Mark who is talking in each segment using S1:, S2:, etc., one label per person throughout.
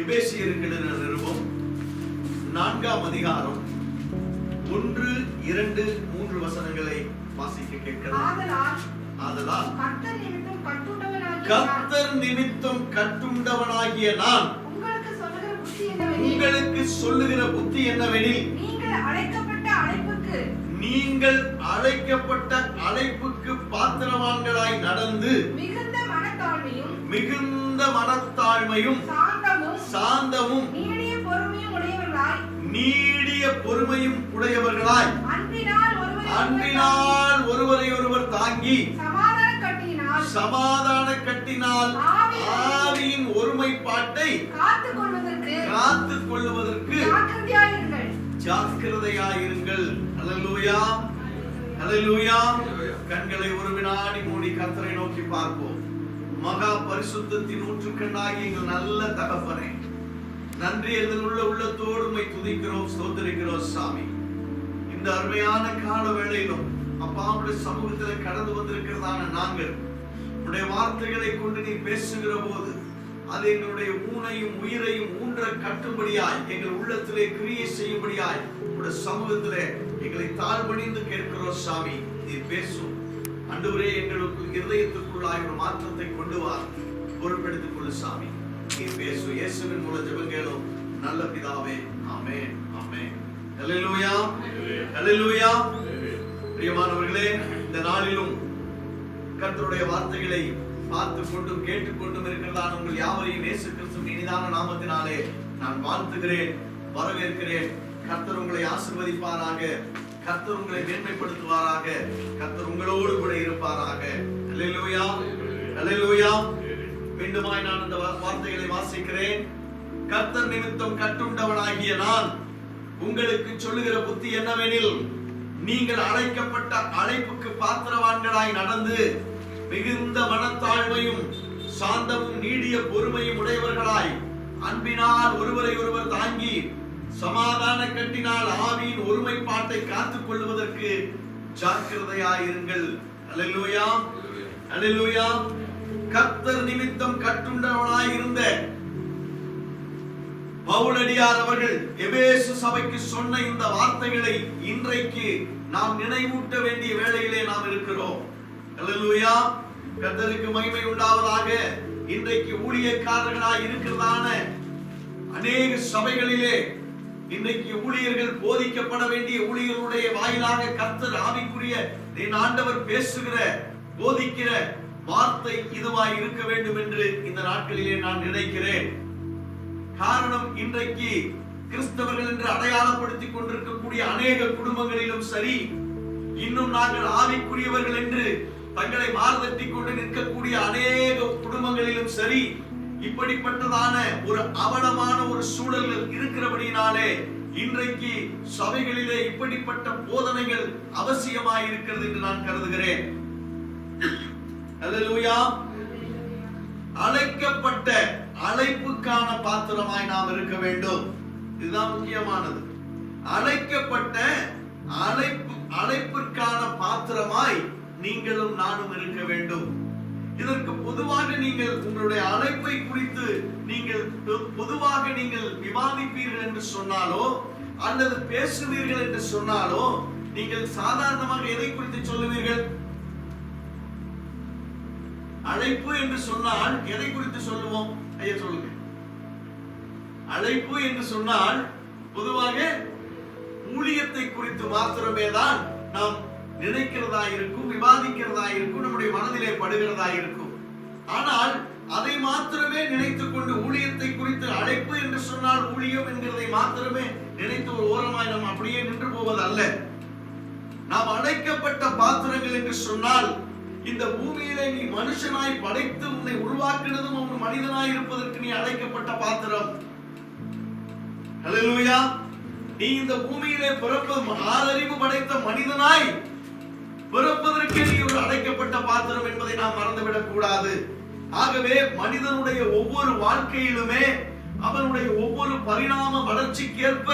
S1: எபேசியருக்கு நிருபம் 4ஆம் அதிகாரம் 1, 2, 3 வசனங்களை வாசிக்க கேட்கிறோம். ஆதலால் கர்த்தர் நிமித்தம் கட்டுண்டவனாகிய நான் உங்களுக்கு சொல்லுகிற புத்தி என்னவெனில், நீங்கள் அழைக்கப்பட்ட அழைப்புக்கு பாத்திரவான்களாய் நடந்து மிகுந்த மனத்தாழ்மையும் சாந்தமும் நீடிய பொறுமையும் உடையவர்களாய் அன்பினால் ஒருவரை ஒருவர் தாங்கி சமாதான கட்டினால் ஆவியின் ஒருமைப்பாட்டை காத்துக் கொள்வதற்கு ஜாக்கிரதையாயிருங்கள். அல்லேலூயா, அல்லேலூயா. கண்களை ஒரு வினாடி மூடி கர்த்தரை நோக்கி பார்ப்போம். மகா பரிசுத்தத்தின் ஊற்றுக்கண்ணாகிய எங்கள் நல்ல தகப்பனே, நன்றி உள்ள உள்ளத்தோடு உம்மை துதிக்கிறோம், ஸ்தோத்திரிக்கிறோம் சாமி. இந்த அருமையான கால வேளையிலும் அப்பாவுடைய சமூகத்தில் கடந்து வந்திருக்கிறதான நாங்கள் உடைய வார்த்தைகளை கொண்டு நீ பேசுகிற போது அது எங்களுடைய ஊனையும் உயிரையும் ஊன்ற கட்டும்படியாய் எங்கள் உள்ளத்திலே கிரியை செய்யும்படியாய் உடைய சமூகத்திலே எங்களை தாழ்வணிந்து கேட்கிறோம் சாமி. நீ பேசும் ஆண்டவரே, எங்களுக்கு இதயத்துக்குள்ளாய் ஒரு மாற்றத்தை கொண்டு வா, பொறுப்பெடுத்துக் கொள்ளு சாமி. நீ பேசு. இயேசுவின் மூலம் ஜெபம் கேளும் நல்ல பிதாவே, ஆமென், ஆமென். அல்லேலூயா, அல்லேலூயா. பிரியமானவர்களே, இந்த நாளிலும் கர்த்தருடைய வார்த்தைகளை பார்த்து கொண்டும் கேட்டுக்கொண்டும் இருக்கிறதான உங்கள் யாவரையும் இயேசு கிறிஸ்துவின் இனிதான நாமத்தினாலே நான் வாழ்த்துகிறேன், வரவேற்கிறேன். கர்த்தர் உங்களை ஆசீர்வதிப்பாராக, கர்த்தர் உங்களை மேன்மைப்படுத்துவாராக, கர்த்தர் உங்களோடு கூட இருப்பாராக. அல்லேலூயா, அல்லேலூயா. மீண்டுமாய் நான் இந்த வார்த்தைகளை வாசிக்கிறேன். கர்த்தர் நிமித்தம் கட்டுண்டவனாகிய நான் உங்களுக்கு சொல்லுகிற புத்தி என்னவெனில், நீங்கள் அழைக்கப்பட்ட அழைப்புக்கு பாத்திரவான்களாய் நடந்து மிகுந்த மனத்தாழ்மையும் சாந்தமும் நீடிய பொறுமையும் உடையவர்களாய் அன்பினால் ஒருவரை ஒருவர் தாங்கி சமாதான கட்டினால் ஆவியின் ஒருமைப்பாட்டை காத்துக் கொள்வதற்கு ஜாக்கிரதையாயிருங்கள். அல்லேலூயா, அல்லேலூயா. கர்த்தர் நிமித்தம் கட்டுண்டவனாய் இருந்த பவுலடியார் அவர்கள் எபேசு சபைக்கு சொன்ன இந்த வார்த்தைகளை இன்றைக்கு நாம் நினைவூட்ட வேண்டிய வேளையிலே நாம் இருக்கிறோம். அல்லேலூயா. கர்த்தருக்கு மகிமை உண்டாவதாக. இன்றைக்கு ஊழியக்காரர்களாய் இருக்கிறதான அநேக சபைகளிலே இன்றைக்கு ஊழியர்கள் போதிக்கப்பட வேண்டிய ஊழியர்களுடைய வாயிலாக கர்த்தர் ஆவிக்குரிய என் ஆண்டவர் பேசுகிற போதிக்கிற வார்த்தை இதுவாய் இருக்க வேண்டும் என்று இந்த நாட்களிலே நான் நினைக்கிறேன். காரணம், இன்றைக்கு கிறிஸ்தவர்கள் என்று அடையாளப்படுத்திக் கொண்டிருக்கக்கூடிய அநேக குடும்பங்களிலும் சரி, இன்னும் நாங்கள் ஆவிக்குரியவர்கள் என்று தங்களை மார்தட்டி கொண்டு நிற்கக்கூடிய அநேக குடும்பங்களிலும் சரி, இப்படிப்பட்டதான ஒரு அவலமான ஒரு சூழல்கள் இருக்கிறபடினாலே இன்றைக்கு சபைகளிலே இப்படிப்பட்ட போதனைகள் அவசியமாய் இருக்கிறது என்று நான் கருதுகிறேன். அல்லேலூயா. அழைக்கப்பட்ட அழைப்புக்கான பாத்திரமாய் நாம் இருக்க வேண்டும். இதுதான் முக்கியமானது. அழைக்கப்பட்ட அழைப்பிற்கான பாத்திரமாய் நீங்களும் நானும் இருக்க வேண்டும். இதற்கு பொதுவாக நீங்கள் உங்களுடைய அழைப்பை குறித்து நீங்கள் பொதுவாக நீங்கள் விவாதிப்பீர்கள் என்று சொன்னாலோ அல்லது பேசுவீர்கள் என்று சொன்னாலோ நீங்கள் சாதாரணமாக எதை குறித்து சொல்லுவீர்கள்? அழைப்பு என்று சொன்னால் எதை குறித்து சொல்லுவோம்? ஐயா சொல்லுங்க. அழைப்பு என்று சொன்னால் பொதுவாக ஊழியத்தை குறித்து மாத்திரமே தான் நாம் நினைக்கிறதா இருக்கும், விவாதிக்கிறதா இருக்கும், நம்முடைய மனதிலே படுகிறதா இருக்கும். ஆனால் அதை மாத்திரமே நினைத்துக் கொண்டு ஊழியத்தை குறித்து அழைப்பு என்று சொன்னால் ஊழியம் என்கிறதை மாத்திரமே நினைத்து ஒரு ஓரமாய் நாம் அப்படியே நின்று போவது அல்ல. நாம் அழைக்கப்பட்ட பாத்திரங்கள் என்று சொன்னால் இந்த பூமியிலே நீ மனுஷனாய் படைத்து உன்னை உருவாக்கினதும் ஒரு மனிதனாய் இருப்பதற்கு நீ அழைக்கப்பட்ட பாத்திரம். அல்லேலூயா. நீ இந்த பூமியிலே பிறப்பது ஆறறிவு படைத்த மனிதனாய் பிறப்பதற்கு நீ ஒரு அழைக்கப்பட்ட பாத்திரம் என்பதை நாம் மறந்துவிடக் கூடாது. ஆகவே மனிதனுடைய ஒவ்வொரு வாழ்க்கையிலுமே அவனுடைய ஒவ்வொரு பரிணாம வளர்ச்சிக்கேற்ப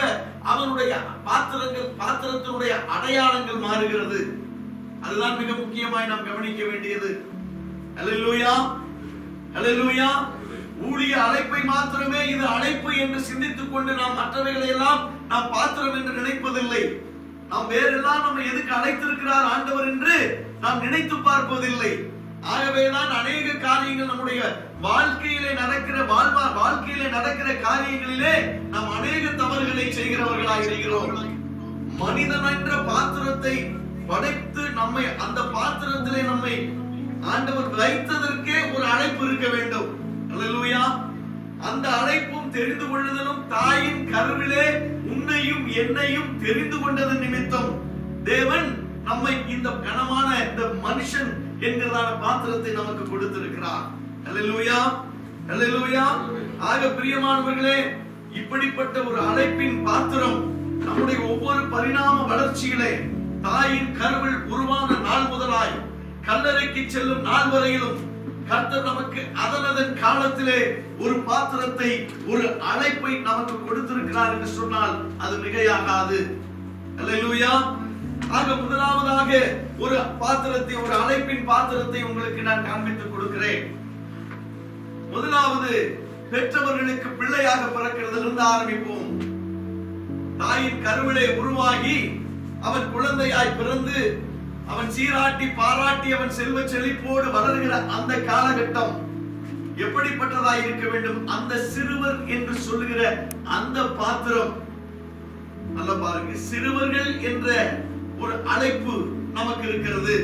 S1: அவனுடைய பாத்திரத்தினுடைய அடையாளங்கள் மாறுகிறது. அதுதான் மிக முக்கியமாய் நாம் கவனிக்க வேண்டியது. அல்லேலூயா, அல்லேலூயா. ஊழிய அழைப்பை மாத்திரமே இது அழைப்பு என்று சிந்தித்துக் கொண்டு நாம் மற்றவைகளை எல்லாம் நாம் பாத்திரம் என்று நினைப்பதில்லை. நாம் வேறெல்லாம் நம்ம எதுக்கு அழைத்திருக்கிறார் ஆண்டவர் என்று நாம் நினைத்து பார்ப்பதில்லை. ஆகவேதான் அநேக காரியங்கள் நம்முடைய வாழ்க்கையிலே நடக்கிற காரியங்களிலே நாம் அநேக தவறுகளை செய்கிறவர்களாக இருக்கிறோம். மனிதன் என்ற பாத்திரத்தை படைத்து நம்மை அந்த பாத்திரத்திலே நம்மை ஆண்டவர் வைத்ததற்கே ஒரு அழைப்பு இருக்க வேண்டும். அல்லேலூயா. அந்த அழைப்பும் தெரிந்து கொள்ளுதலும் தாயின் கருவிலே உன்னையும் என்னையும் தெரிந்து கொண்டதன் நிமித்தம் தேவன் நம்மை இந்த கனமான இந்த மனுஷன் என்கிறதான பாத்திரத்தை நமக்கு கொடுத்திருக்கிறார். அல்லேலூயா, அல்லேலூயா. ஆக பிரியமானவர்களே, இப்படிப்பட்ட ஒரு அழைப்பின் பாத்திரம் நம்முடைய ஒவ்வொரு பரிணாம வளர்ச்சியிலே தாயின் கருவில் உருவான நாள் முதலாய் கல்லறைக்கு செல்லும் நாள் வரையிலும் கர்த்தர் நமக்கு அதனதன் காலத்திலே ஒரு பாத்திரத்தை, ஒரு அழைப்பை நமக்கு கொடுத்திருக்கிறார் என்று சொன்னால் அது மிகையாகாது. அல்லேலூயா. ஆக முதலாவதாக ஒரு பாத்திரத்தை, ஒரு அழைப்பின் பாத்திரத்தை உங்களுக்கு நான் காண்பித்துக் கொடுக்கிறேன். முதலாவது, பெற்றவர்களுக்கு பிள்ளையாக பிறக்கிறதிலிருந்து ஆரம்பிப்போம். தாயின் கருவிலே உருவாகி அவன் குழந்தையாய் பிறந்து அவன் சீராட்டி பாராட்டி அவன் செல்வ செழிப்போடு வளர்கிற அந்த காலகட்டம் எப்படிப்பட்டதாய் இருக்க வேண்டும்? அந்த சிறுவர் என்று சொல்லுகிற அந்த பாத்திரம், நல்ல பாருங்க, சிறுவர்கள் என்ற ஒரு அழைப்பு நமக்கு இருக்கிறது.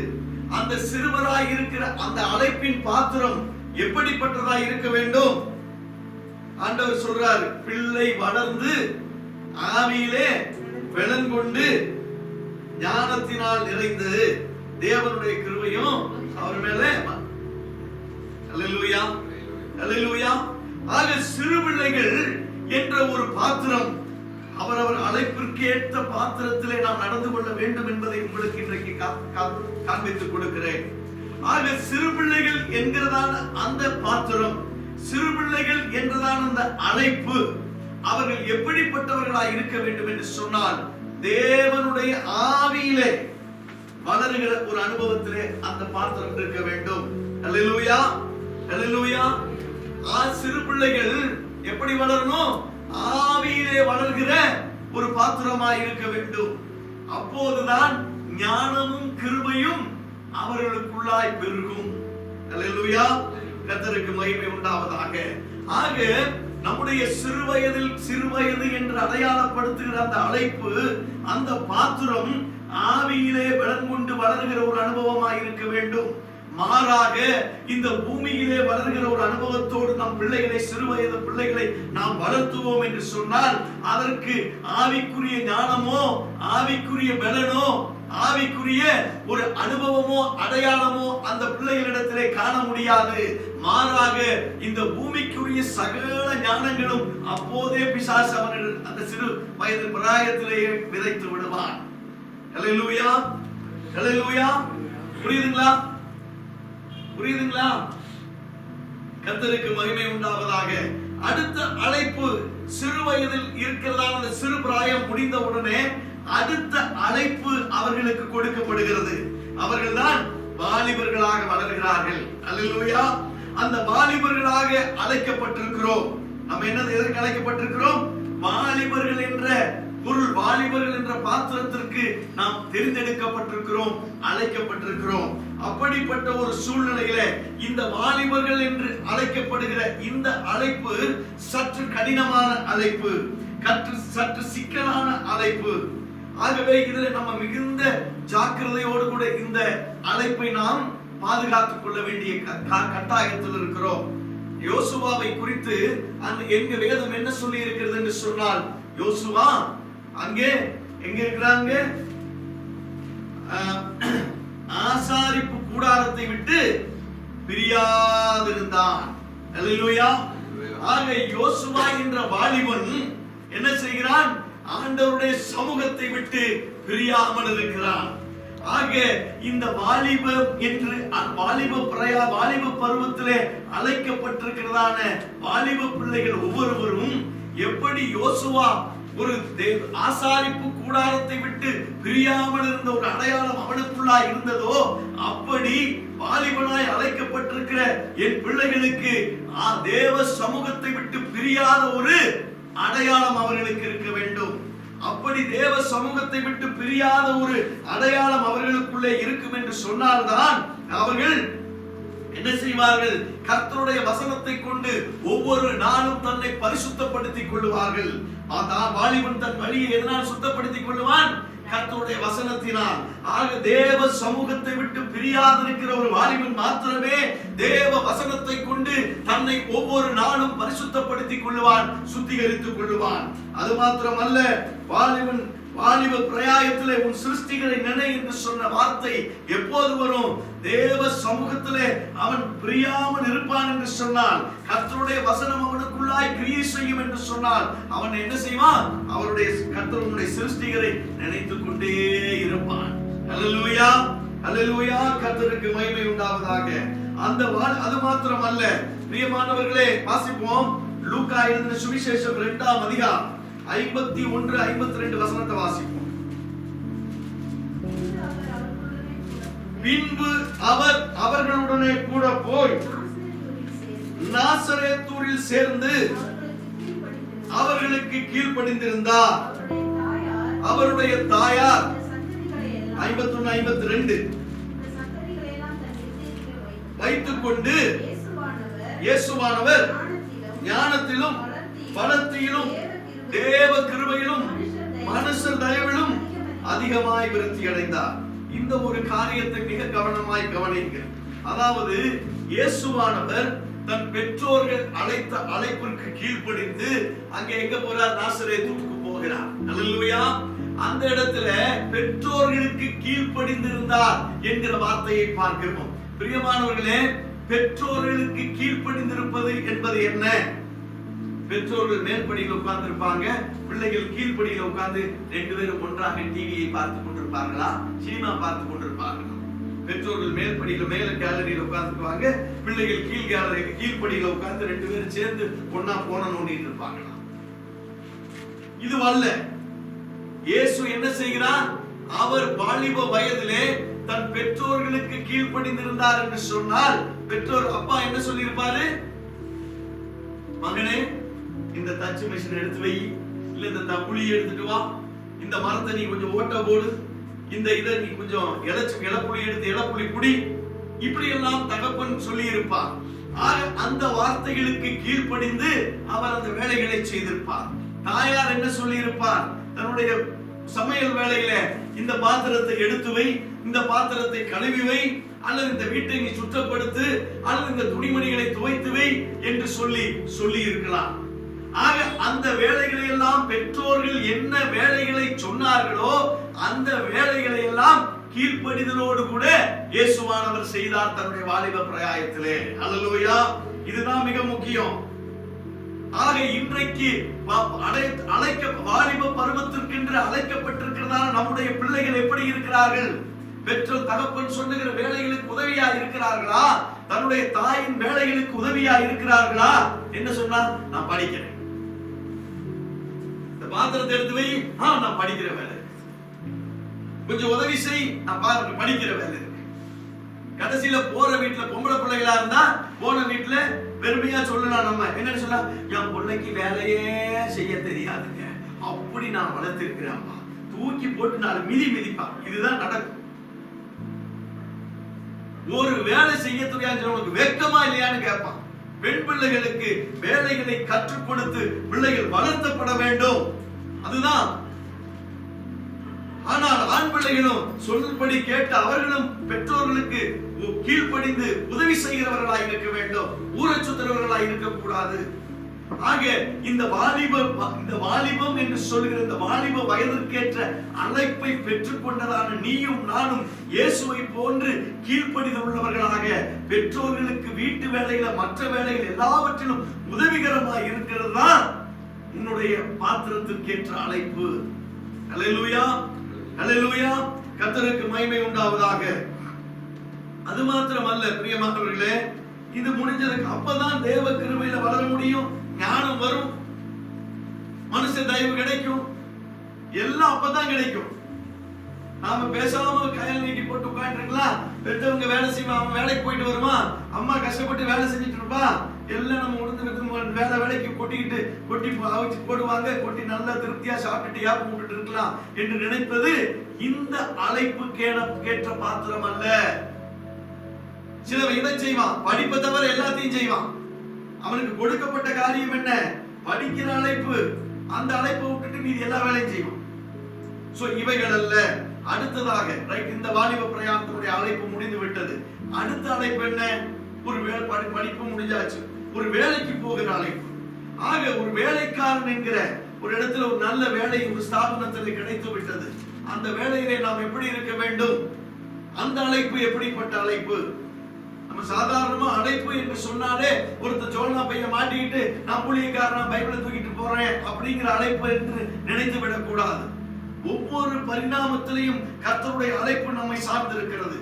S1: அந்த சிறுவராய் இருக்கிற அந்த அழைப்பின் பாத்திரம் எப்படிப்பட்டதாய் இருக்க வேண்டும்? ஆண்டவர் சொல்றார், பிள்ளை வளர்ந்து ஆவியிலே பலங்கொண்டு ஞானத்தினால் நிறைந்து தேவனுடைய கிருபையும் அவர் மேலே. அல்லேலூயா, அல்லேலூயா. ஆக சிறு பிள்ளைகள் என்ற ஒரு பாத்திரம், அவரவர் அழைப்பிற்கு ஏற்ற பாத்திரத்திலே நாம் நடந்து கொள்ள வேண்டும் என்பதை உங்களுக்கு இன்றைக்கு காண்பித்துக் கொடுக்கிறேன். ஆக சிறு பிள்ளைகள் என்கிறதான அந்த பாத்திரம், சிறு பிள்ளைகள் என்றதான அந்த அழைப்பு, அவர்கள் எப்படிப்பட்டவர்களாய் இருக்க வேண்டும் என்று சொன்னால், தேவனுடைய ஆவியிலே வளருகிற ஒரு அனுபவத்திலே அந்த பாத்திரம் இருக்க வேண்டும். அல்லேலூயா, அல்லேலூயா. சிறு பிள்ளைகள் எப்படி வளரணும்? ஆவியிலே வளர்கிற ஒரு பாத்திரமாய் இருக்க வேண்டும். அப்போதுதான் ஞானமும் கிருபையும் அவர்களுக்குள்ளாய் பெருகும். அல்லேலூயா. கர்த்தருக்கு மகிமை உண்டாவதாக. ஆக நம்முடைய சிறுவயது என்று அடையாளப்படுத்துகிற அந்த அழைப்பு, அந்த பாத்திரம் ஆவியிலே பலங்கொண்டு வளர்கிற ஒரு அனுபவமாய் இருக்க வேண்டும். மாறாக இந்த பூமியிலே வளர்கிற ஒரு அனுபவத்தோடு நம் பிள்ளைகளை, சிறுவயது பிள்ளைகளை நாம் வளர்த்துவோம் என்று சொன்னால், அதற்கு ஆவிக்குரிய ஞானமோ, ஆவிக்குரிய பலனோ, ஆவிக்குரிய ஒரு அனுபவமோ, அடையாளமோ அந்த பிள்ளைகளிடத்திலே காண முடியாது. மாறாக இந்த பூமிக்குரிய சகல ஞானங்களும் அப்போதே பிசாசு அவர்கள் அந்த சிறு வயது பிராயத்திலேயே விதைத்து விடுவான். அல்லேலூயா, அல்லேலூயா. புரியுதுங்களா? புரியுதுங்களா? கர்த்தருக்கு மகிமை உண்டாவதாக. அடுத்த அழைப்பு, சிறு வயதில் இருக்கிறதான அந்த சிறு பிராயம் முடிந்தவுடனே அடுத்த அழைப்பு அவர்களுக்கு கொடுக்கப்படுகிறது. அவர்கள்தான் வாலிபர்களாக வளர்கிறார்கள். அல்லேலூயா. அந்த வாலிபர்களாக அழைக்கப்பட்டிருக்கிறோம். நம்ம எதற்கு அழைக்கப்பட்டிருக்கிறோம்? வாலிபர்கள் என்ற பொருள், வாலிபர்கள் என்ற பாத்திரத்திற்கு நாம் தெரிந்தெடுக்கப்பட்டிருக்கிறோம், அழைக்கப்பட்டிருக்கிறோம். அப்படிப்பட்ட ஒரு சூழ்நிலையில இந்த வாலிபர்கள் என்று அழைக்கப்படுகிற இந்த அழைப்பு சற்று கடினமான அழைப்பு, சற்று சிக்கலான அழைப்பு. ஆகவே இதில் நம்ம மிகுந்த ஜாக்கிரதையோடு கூட இந்த அழைப்பை நாம் பாதுகாத்துக் கொள்ள வேண்டிய கட்டாயத்தில் இருக்கிறோம். யோசுவாவை குறித்து எங்க வேதம் என்ன சொல்லி இருக்கிறது என்று சொன்னால், யோசுவா அங்கே எங்க இருக்கிறாங்க? ஆசாரிப்பு கூடாரத்தை விட்டு பிரியாதிருந்தான். அல்லேலூயா. ஆக யோசுவா என்ற வாலிபன் என்ன செய்கிறான்? ஆண்டவருடைய சமூகத்தை விட்டு பிரியாமல் இருக்கிறான். ஆக இந்த வாலிபம் என்று வாலிப பருவத்திலே அழைக்கப்பட்டிருக்கிறதான வாலிப பிள்ளைகள் ஒவ்வொருவரும் எப்படி யோசுவா ஒரு ஆசாரிப்பு கூடாரத்தை விட்டு பிரியாமல் இருந்த ஒரு அடையாளம் அவனுக்குள்ளாய் இருந்ததோ, அப்படி வாலிபனாய் அழைக்கப்பட்டிருக்கிற என் பிள்ளைகளுக்கு தேவ சமூகத்தை விட்டு பிரியாத ஒரு அடையாளம் அவர்களுக்கு இருக்க வேண்டும். அப்படி தேவ சமூகத்தை விட்டு பிரியாத ஒரு அடையாளம் அவர்களுக்குள்ளே இருக்கும் என்று சொன்னால்தான் அவர்கள் என்ன செய்வார்கள்? கர்த்தருடைய வசனத்தை கொண்டு ஒவ்வொரு நாளும் தன்னை பரிசுத்தப்படுத்திக் கொள்வார்கள். வாலிபன் தன் வழியை எதனால் சுத்தப்படுத்திக் கொள்வான்? கர்த்தருடைய வசனத்தினால். ஆக தேவ சமூகத்தை விட்டு பிரியாதிருக்கிற ஒரு வாலிபன் மாத்திரமே தேவ வசனத்தை கொண்டு தன்னை ஒவ்வொரு நாளும் பரிசுத்தப்படுத்திக் கொள்வான், சுத்திகரித்துக் கொள்வான். அது மாத்திரமல்ல, வாலிப பிரயாயத்திலே உன் சிருஷ்டிகளை நினை என்று சொன்ன வார்த்தை எப்போது வரும்? தேவ சமூகத்திலே அவன் பிரியாமல் இருப்பான் என்று சொன்னால், கர்த்தருடைய வசனம் அவனுக்குள்ளாய் கிரியை செய்யும் என்று சொன்னால், அவன் என்ன செய்வான்? அவருடைய கர்த்தருடைய சிருஷ்டிகளை நினைத்துக் கொண்டே இருப்பான். அல்லேலூயா, அல்லேலூயா, கர்த்தருக்கு மகிமை உண்டாவதாக. அது மாத்திரமல்ல பிரியமானவர்களே, வாசிப்போம். லூக்கா எழுதின சுவிசேஷம் 2ஆம் அதிகாரம் 51, 52 வசனத்தை வாசிப்போம். பின்பு அவர் அவர்களுடனே கூட போய் நாசரேத்தூரில் சேர்ந்து அவர்களுக்கு கீழ்ப்படிந்திருந்தார். அவருடைய தாயார் 51, 52 வைத்துக் கொண்டு இயேசுவானவர் ஞானத்திலும் பலத்திலும் தேவ கிருபையிலும் மனுஷர் தயவிலும் அதிகமாய் விருத்தி அடைந்தார். இந்த ஒரு காரியத்தை மிக கவனமாய் கவனிங்க. அதாவது இயேசுவானவர் தன் பெற்றோர்கள் அழைத்த அழைப்பிற்கு கீழ்ப்படிந்து அங்கே எங்க போறார்? நாசரேத்துக்கு போகிறார். அல்லேலூயா. அந்த இடத்துல பெற்றோர்களுக்கு கீழ்ப்படிந்திருந்தார் என்கிற வார்த்தையை பார்க்கிறோம். பிரியமானவர்களே, பெற்றோர்களுக்கு கீழ்ப்படிந்திருப்பது என்பது என்ன? பெற்றோர்கள் மேல்படியில் உட்கார்ந்து இருப்பாங்க, பிள்ளைகள் கீழ்படியில் உட்கார்ந்து 2 பேரும் ஒன்றாக டிவியை பார்த்துக் கொண்டிருப்பார்களா, சினிமா பார்த்துக் கொண்டிருப்பார்களா? பெற்றோர்கள் மேல்படியில மேல கேலரியில உட்கார்ந்துக்குவாங்க, பிள்ளைகள் கீழ்படியில உட்கார்ந்து 2 பேரும் சேர்ந்து ஒன்னா போன நோண்டிட்டு இருப்பாங்களா? இது அல்ல. இயேசு என்ன செய்கிறார்? அவர் வாலிப வயதிலே தன் பெற்றோர்களுக்கு கீழ்ப்படிந்திருந்தார் என்று சொன்னால், பெற்றோர் அப்பா என்ன சொல்லி இருப்பாரு? மகனே, இந்த தச்சு மிஷின் எடுத்து வை, இல்ல இந்த புளியை எடுத்துட்டு வா, இந்த மரத்தை நீ கொஞ்சம் ஓட்ட போடு, இந்த இதை நீ கொஞ்சம் இளப்புளி எடுத்து இளப்புளி குடி, இப்படி எல்லாம் தகப்பன் சொல்லி இருப்பார். ஆக அந்த வார்த்தைகளுக்கு கீழ்ப்படிந்து அவர் அந்த வேலைகளை செய்திருப்பார். தாயார் என்ன சொல்லி இருப்பார்? தன்னுடைய சமையல் வேலையில இந்த பாத்திரத்தை எடுத்து வை, இந்த பாத்திரத்தை கழுவி வை, அல்லது இந்த வீட்டை நீ சுத்தப்படுத்து, அல்லது இந்த துணிமணிகளை துவைத்து வை என்று சொல்லி இருக்கலாம். ஆக அந்த வேலைகளை எல்லாம் பெற்றோர்கள் என்ன வேலைகளை சொன்னார்களோ அந்த வேலைகளை எல்லாம் கீழ்ப்படிதலோடு கூட இயேசுவானவர் செய்தார் தன்னுடைய வாலிப பிரயாயத்திலே. அல்லேலூயா. இதுதான் மிக முக்கியம். ஆக இன்றைக்கு வாலிப பருவத்திற்கென்று அழைக்கப்பட்டிருக்கிறதான நம்முடைய பிள்ளைகள் எப்படி இருக்கிறார்கள்? பெற்றோர் தகப்பன் சொல்லுகிற வேலைகளுக்கு உதவியா இருக்கிறார்களா? தன்னுடைய தாயின் வேலைகளுக்கு உதவியா இருக்கிறார்களா? என்ன சொன்னா, நான் படிக்கிறேன், இந்த பாத்திரத்தை எடுத்து வை, நான் படிக்கிற வேலை, கொஞ்சம் உதவி செய், நான் படிக்கிற வேலை. கடைசியில போற வீட்டுல பொம்பளை பிள்ளைகளா இருந்தா போன வீட்டுல பெருமையா சொல்லலாம். நம்ம என்னன்னு சொன்னா, என் பிள்ளைக்கு வேலையே செய்ய தெரியாதுங்க, அப்படி நான் வளர்த்திருக்கிறேன், தூக்கி போட்டு 4 மிதிப்பான். இதுதான் நடக்கும். ஒரு வேலை செய்ய தெரியாது, உனக்கு வெட்கமா இல்லையான்னு கேட்பான். பெண் பிள்ளைகளுக்கு வேலைகளை கற்றுக் கொடுத்து பிள்ளைகள் வளர்த்தப்பட வேண்டும், அதுதான். ஆனால் ஆண் பிள்ளைகளும் சொல்படி கேட்டு அவர்களும் பெற்றோர்களுக்கு கீழ்ப்படிந்து உதவி செய்கிறவர்களாய் இருக்க வேண்டும், ஊரச்சுத்தரவர்களாய் இருக்கக்கூடாது. ஆக இந்த வாலிபம் என்று சொல்கிற இந்த வாலிப வயதிற்கேற்ற அழைப்பை பெற்றுக் கொண்டதான நீயும் நானும் இயேசுவை போன்று கீழ்ப்படிதல் உள்ளவர்களாக பெற்றோர்களுக்கு வீட்டு வேலையில மற்ற வேலைகள் எல்லாவற்றிலும் உதவிகரமாக இருக்கிறது தான் உன்னுடைய பாத்திரத்திற்கேற்ற அழைப்பு. அல்லேலூயா, அல்லேலூயா, கர்த்தருக்கு மகிமை உண்டாவதாக. அது மாத்திரமல்ல பிரியமானவர்களே, இது முடிஞ்சதுக்கு அப்பதான் தேவ கிருபையில வளர முடியும், ஞானம் வரும், மனுஷ தயவு கிடைக்கும். எல்லாம் அப்பதான் கிடைக்கும். நாம பேசாம கையில் நீட்டி போட்டு உட்காந்துருக்கலாம். பெற்றவங்க வேலை செய்வாங்க, அவன் வேலைக்கு போயிட்டு வருமா, அம்மா கஷ்டப்பட்டு வேலை செஞ்சுட்டு இருப்பா, எல்லாம் நம்ம உணர்ந்து வேலைக்கு கொட்டி அவிச்சு போடுவாங்க, கொட்டி நல்லா திருப்தியா சாப்பிட்டுட்டு யாபம் விட்டுட்டு இருக்கலாம் என்று நினைப்பது இந்த அழைப்பு கேட்ட பாத்திரம் அல்ல. சிலவன் என்ன செய்வான், படிப்பை தவிர எல்லாத்தையும் செய்வான். அவனுக்கு கொடுக்கப்பட்ட காரியம் என்ன, படிக்கிற அழைப்பு. அந்த அழைப்பை விட்டுட்டு மீதி எல்லா வேலையும் செய்வான். சோ இவைகள் அல்ல. அடுத்ததாக இந்த வாலிப பிரயாணத்தினுடைய அழைப்பு முடிந்து விட்டது. அடுத்த அழைப்பு என்ன, ஒரு படிப்பு முடிஞ்சாச்சு, ஒரு வேலைக்கு போகிற அழைப்பு. ஆக ஒரு வேலைக்காரன் என்கிற ஒரு இடத்துல ஒரு நல்ல வேலை ஒரு ஸ்தாபனத்தில் கிடைத்து விட்டது. அந்த வேலையிலே நாம் எப்படி இருக்க வேண்டும், அந்த அழைப்பு எப்படிப்பட்ட அழைப்பு? நம்ம சாதாரணமா அழைப்பு என்று சொன்னாலே ஒருத்தர் சோழனா பையன் மாட்டிக்கிட்டு நான் ஊழியக்காரனா பைபிளை தூக்கிட்டு போறேன் அப்படிங்கிற அழைப்பு என்று நினைத்து விடக்கூடாது. ஒவ்வொரு பரிணாமத்திலையும் கர்த்தருடைய அழைப்பு நம்மை சார்ந்திருக்கிறது.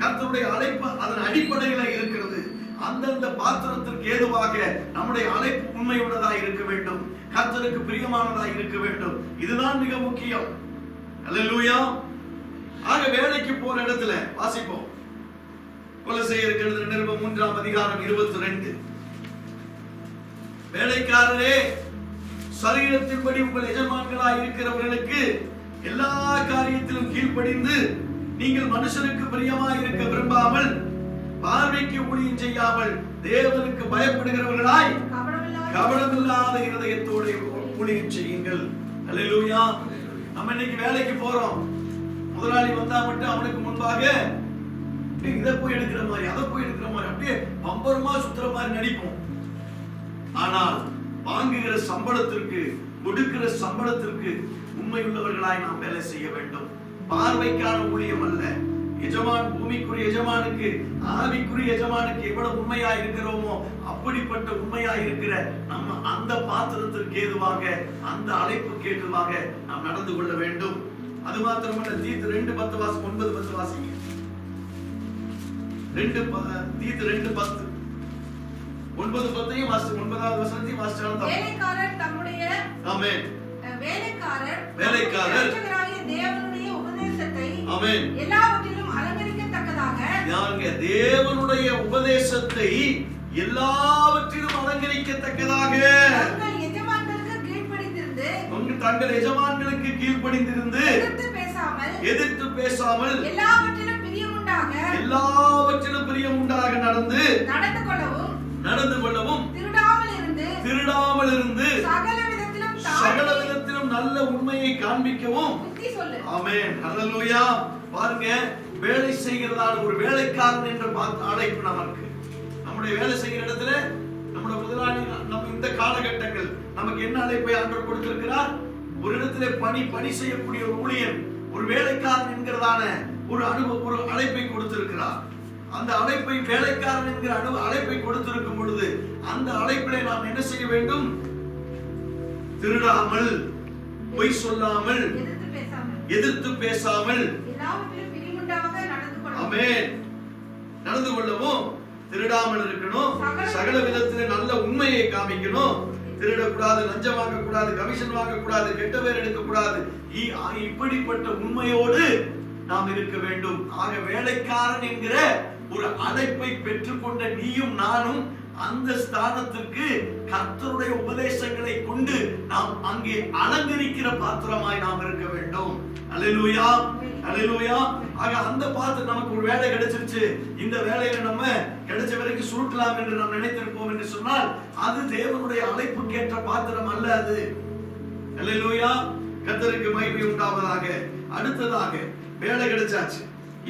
S1: கர்த்தருடைய அழைப்பு அதன் அடிப்படையில இருக்கிறது. அந்தந்த பாத்திரத்திற்கு ஏதுவாக நம்முடைய அழைப்பு உண்மையுள்ளதாக இருக்க வேண்டும், கர்த்தருக்கு பிரியமானதாக இருக்க வேண்டும். இதுதான் மிக முக்கியம். அல்லேலூயா. ஆக வேலைக்கு போற இடத்துல வாசிப்போம். கொலோசியர் எழுதின நிருபம் 3ஆம் அதிகாரம் 22. வேலைக்காரரே, சரீரத்தின்படி உங்கள் எஜமான்களாய் இருக்கிறவர்களுக்கு எல்லா காரியத்திலும் கீழ்ப்படிந்து நீங்கள் மனுஷனுக்கு பிரியமாய் இருக்க விரும்பாமல் பார்வைக்கு ஊழியம் செய்யாமல் தேவனுக்கு பயப்படுகிறவர்களாய் கபடமில்லாத இருதயத்தோடு ஊழியம் செய்யுங்கள். அல்லேலூயா. நம்ம இன்னைக்கு வேலைக்கு போறோம், முதலாளி வந்தா மட்டும் அவனுக்கு முன்பாக இதை போய் எடுக்கிற மாதிரி அதை போய் எடுக்கிற மாதிரி அப்படியே பம்பரமா சுத்துற மாதிரி நடிப்போம். ஆனால் வாங்குகிற சம்பளத்திற்கு கொடுக்கிற சம்பளத்திற்கு உண்மையுள்ளவர்களாய் நாம் வேலை செய்ய வேண்டும். பார்வைக்கான ஊழியம் அல்ல. எஜமான், பூமிக்குரிய எஜமானுக்கு ஆவிக்குரிய எஜமானுக்கு எவ்வளவு உண்மையா இருக்கிறோமோ அப்படிப்பட்ட உண்மையா இருக்கிற நம்ம அந்த பாத்திரத்திற்கு ஏதுவாக அந்த அழைப்புக்கு ஏதுவாக நாம் நடந்து கொள்ள வேண்டும். அது மாத்திரமல்ல, தீத்து 2:10 வாசி, 9:10 வாசிங்க. தீத்து 2:10 9:10 வாசி, 9வது வசனத்தையும் வாசிச்சாலும்
S2: வேலைக்காரர் தம்முடைய
S1: ஆமென்
S2: வேலைக்காரர் தேவனுடைய உபதேசத்தை ஆமென் எல்லாவற்றிலும் அலங்கரிக்கத்தக்கதாக
S1: தேவனுடைய உபதேசத்தை எல்லாவற்றிலும் அலங்கரிக்கத்தக்கதாக தங்கள் எஜமான்களுக்கு கீழ்ப்படிந்திருந்து எதிர்த்து பேசாமல் எல்லாவற்றிலும் பிரியமுண்டாக நடந்து கொள்ளவும் திருடாமல் இருந்து சகல விதத்திலும் நல்ல உண்மையை காண்பிக்கவும். ஆமென். ஹல்லேலூயா. பாருங்க, வேலை செய்கிறதான ஒரு வேலைக்காரன் என்ற அழைப்பு நமக்கு. நம்முடைய வேலை செய்கிற இடத்துல நம்முடைய முதலாளி நம்ம இந்த காலகட்டங்கள் நமக்கு என்ன அழைப்பை ஆண்டவர் கொடுத்திருக்கிறார்? ஒரு இடத்துல பணி செய்யக்கூடிய ஒரு ஊழியன், ஒரு வேலைக்காரன் என்கிறதான ஒரு அழைப்பை கொடுத்திருக்கிறார். அந்த அழைப்பை வேலைக்காரன் என்கிற அழைப்பை கொடுத்திருக்கும் பொழுது அந்த அழைப்பிலே நாம் என்ன செய்ய வேண்டும்? திருடாமல், பொய் சொல்லாமல், எதிர்த்து பேசாமல் ஆமென் நடந்து கொள்ளவும், திருடாமல் இருக்கணும், சகல விதத்தில் நல்ல உண்மையை காமிக்கணும். திருடக்கூடாது, லஞ்சம் வாங்கக்கூடாது, கமிஷன் வாங்கக்கூடாது, கெட்ட பேர் எடுக்கக்கூடாது. இப்படிப்பட்ட உண்மையோடு நாம் இருக்க வேண்டும். ஆக வேலைக்காரன் என்கிற ஒரு அழைப்பை பெற்றுக்கொண்ட நீயும் நானும் அந்த ஸ்தானத்திற்கு கர்த்தருடைய உபதேசங்களை கொண்டு நாம் அங்கே அலங்கரிக்கிற பாத்திரமாய் நாம் இருக்க வேண்டும். அல்லேலூயா, அல்லேலூயா. ஆக அந்த பாத்திரம் நமக்கு ஒரு வேலை கிடைச்சிருச்சு, இந்த வேலையில நம்ம கிடைச்ச வரைக்கும் சுருட்டலாம் என்று நாம் நினைத்திருப்போம் என்று சொன்னால் அது தேவனுடைய அழைப்புக்கேற்ற பாத்திரம் அல்ல அது. அல்லேலூயா. கர்த்தருக்கு மகிமை உண்டாவதாக. அடுத்ததாக வேலை கிடைச்சாச்சு,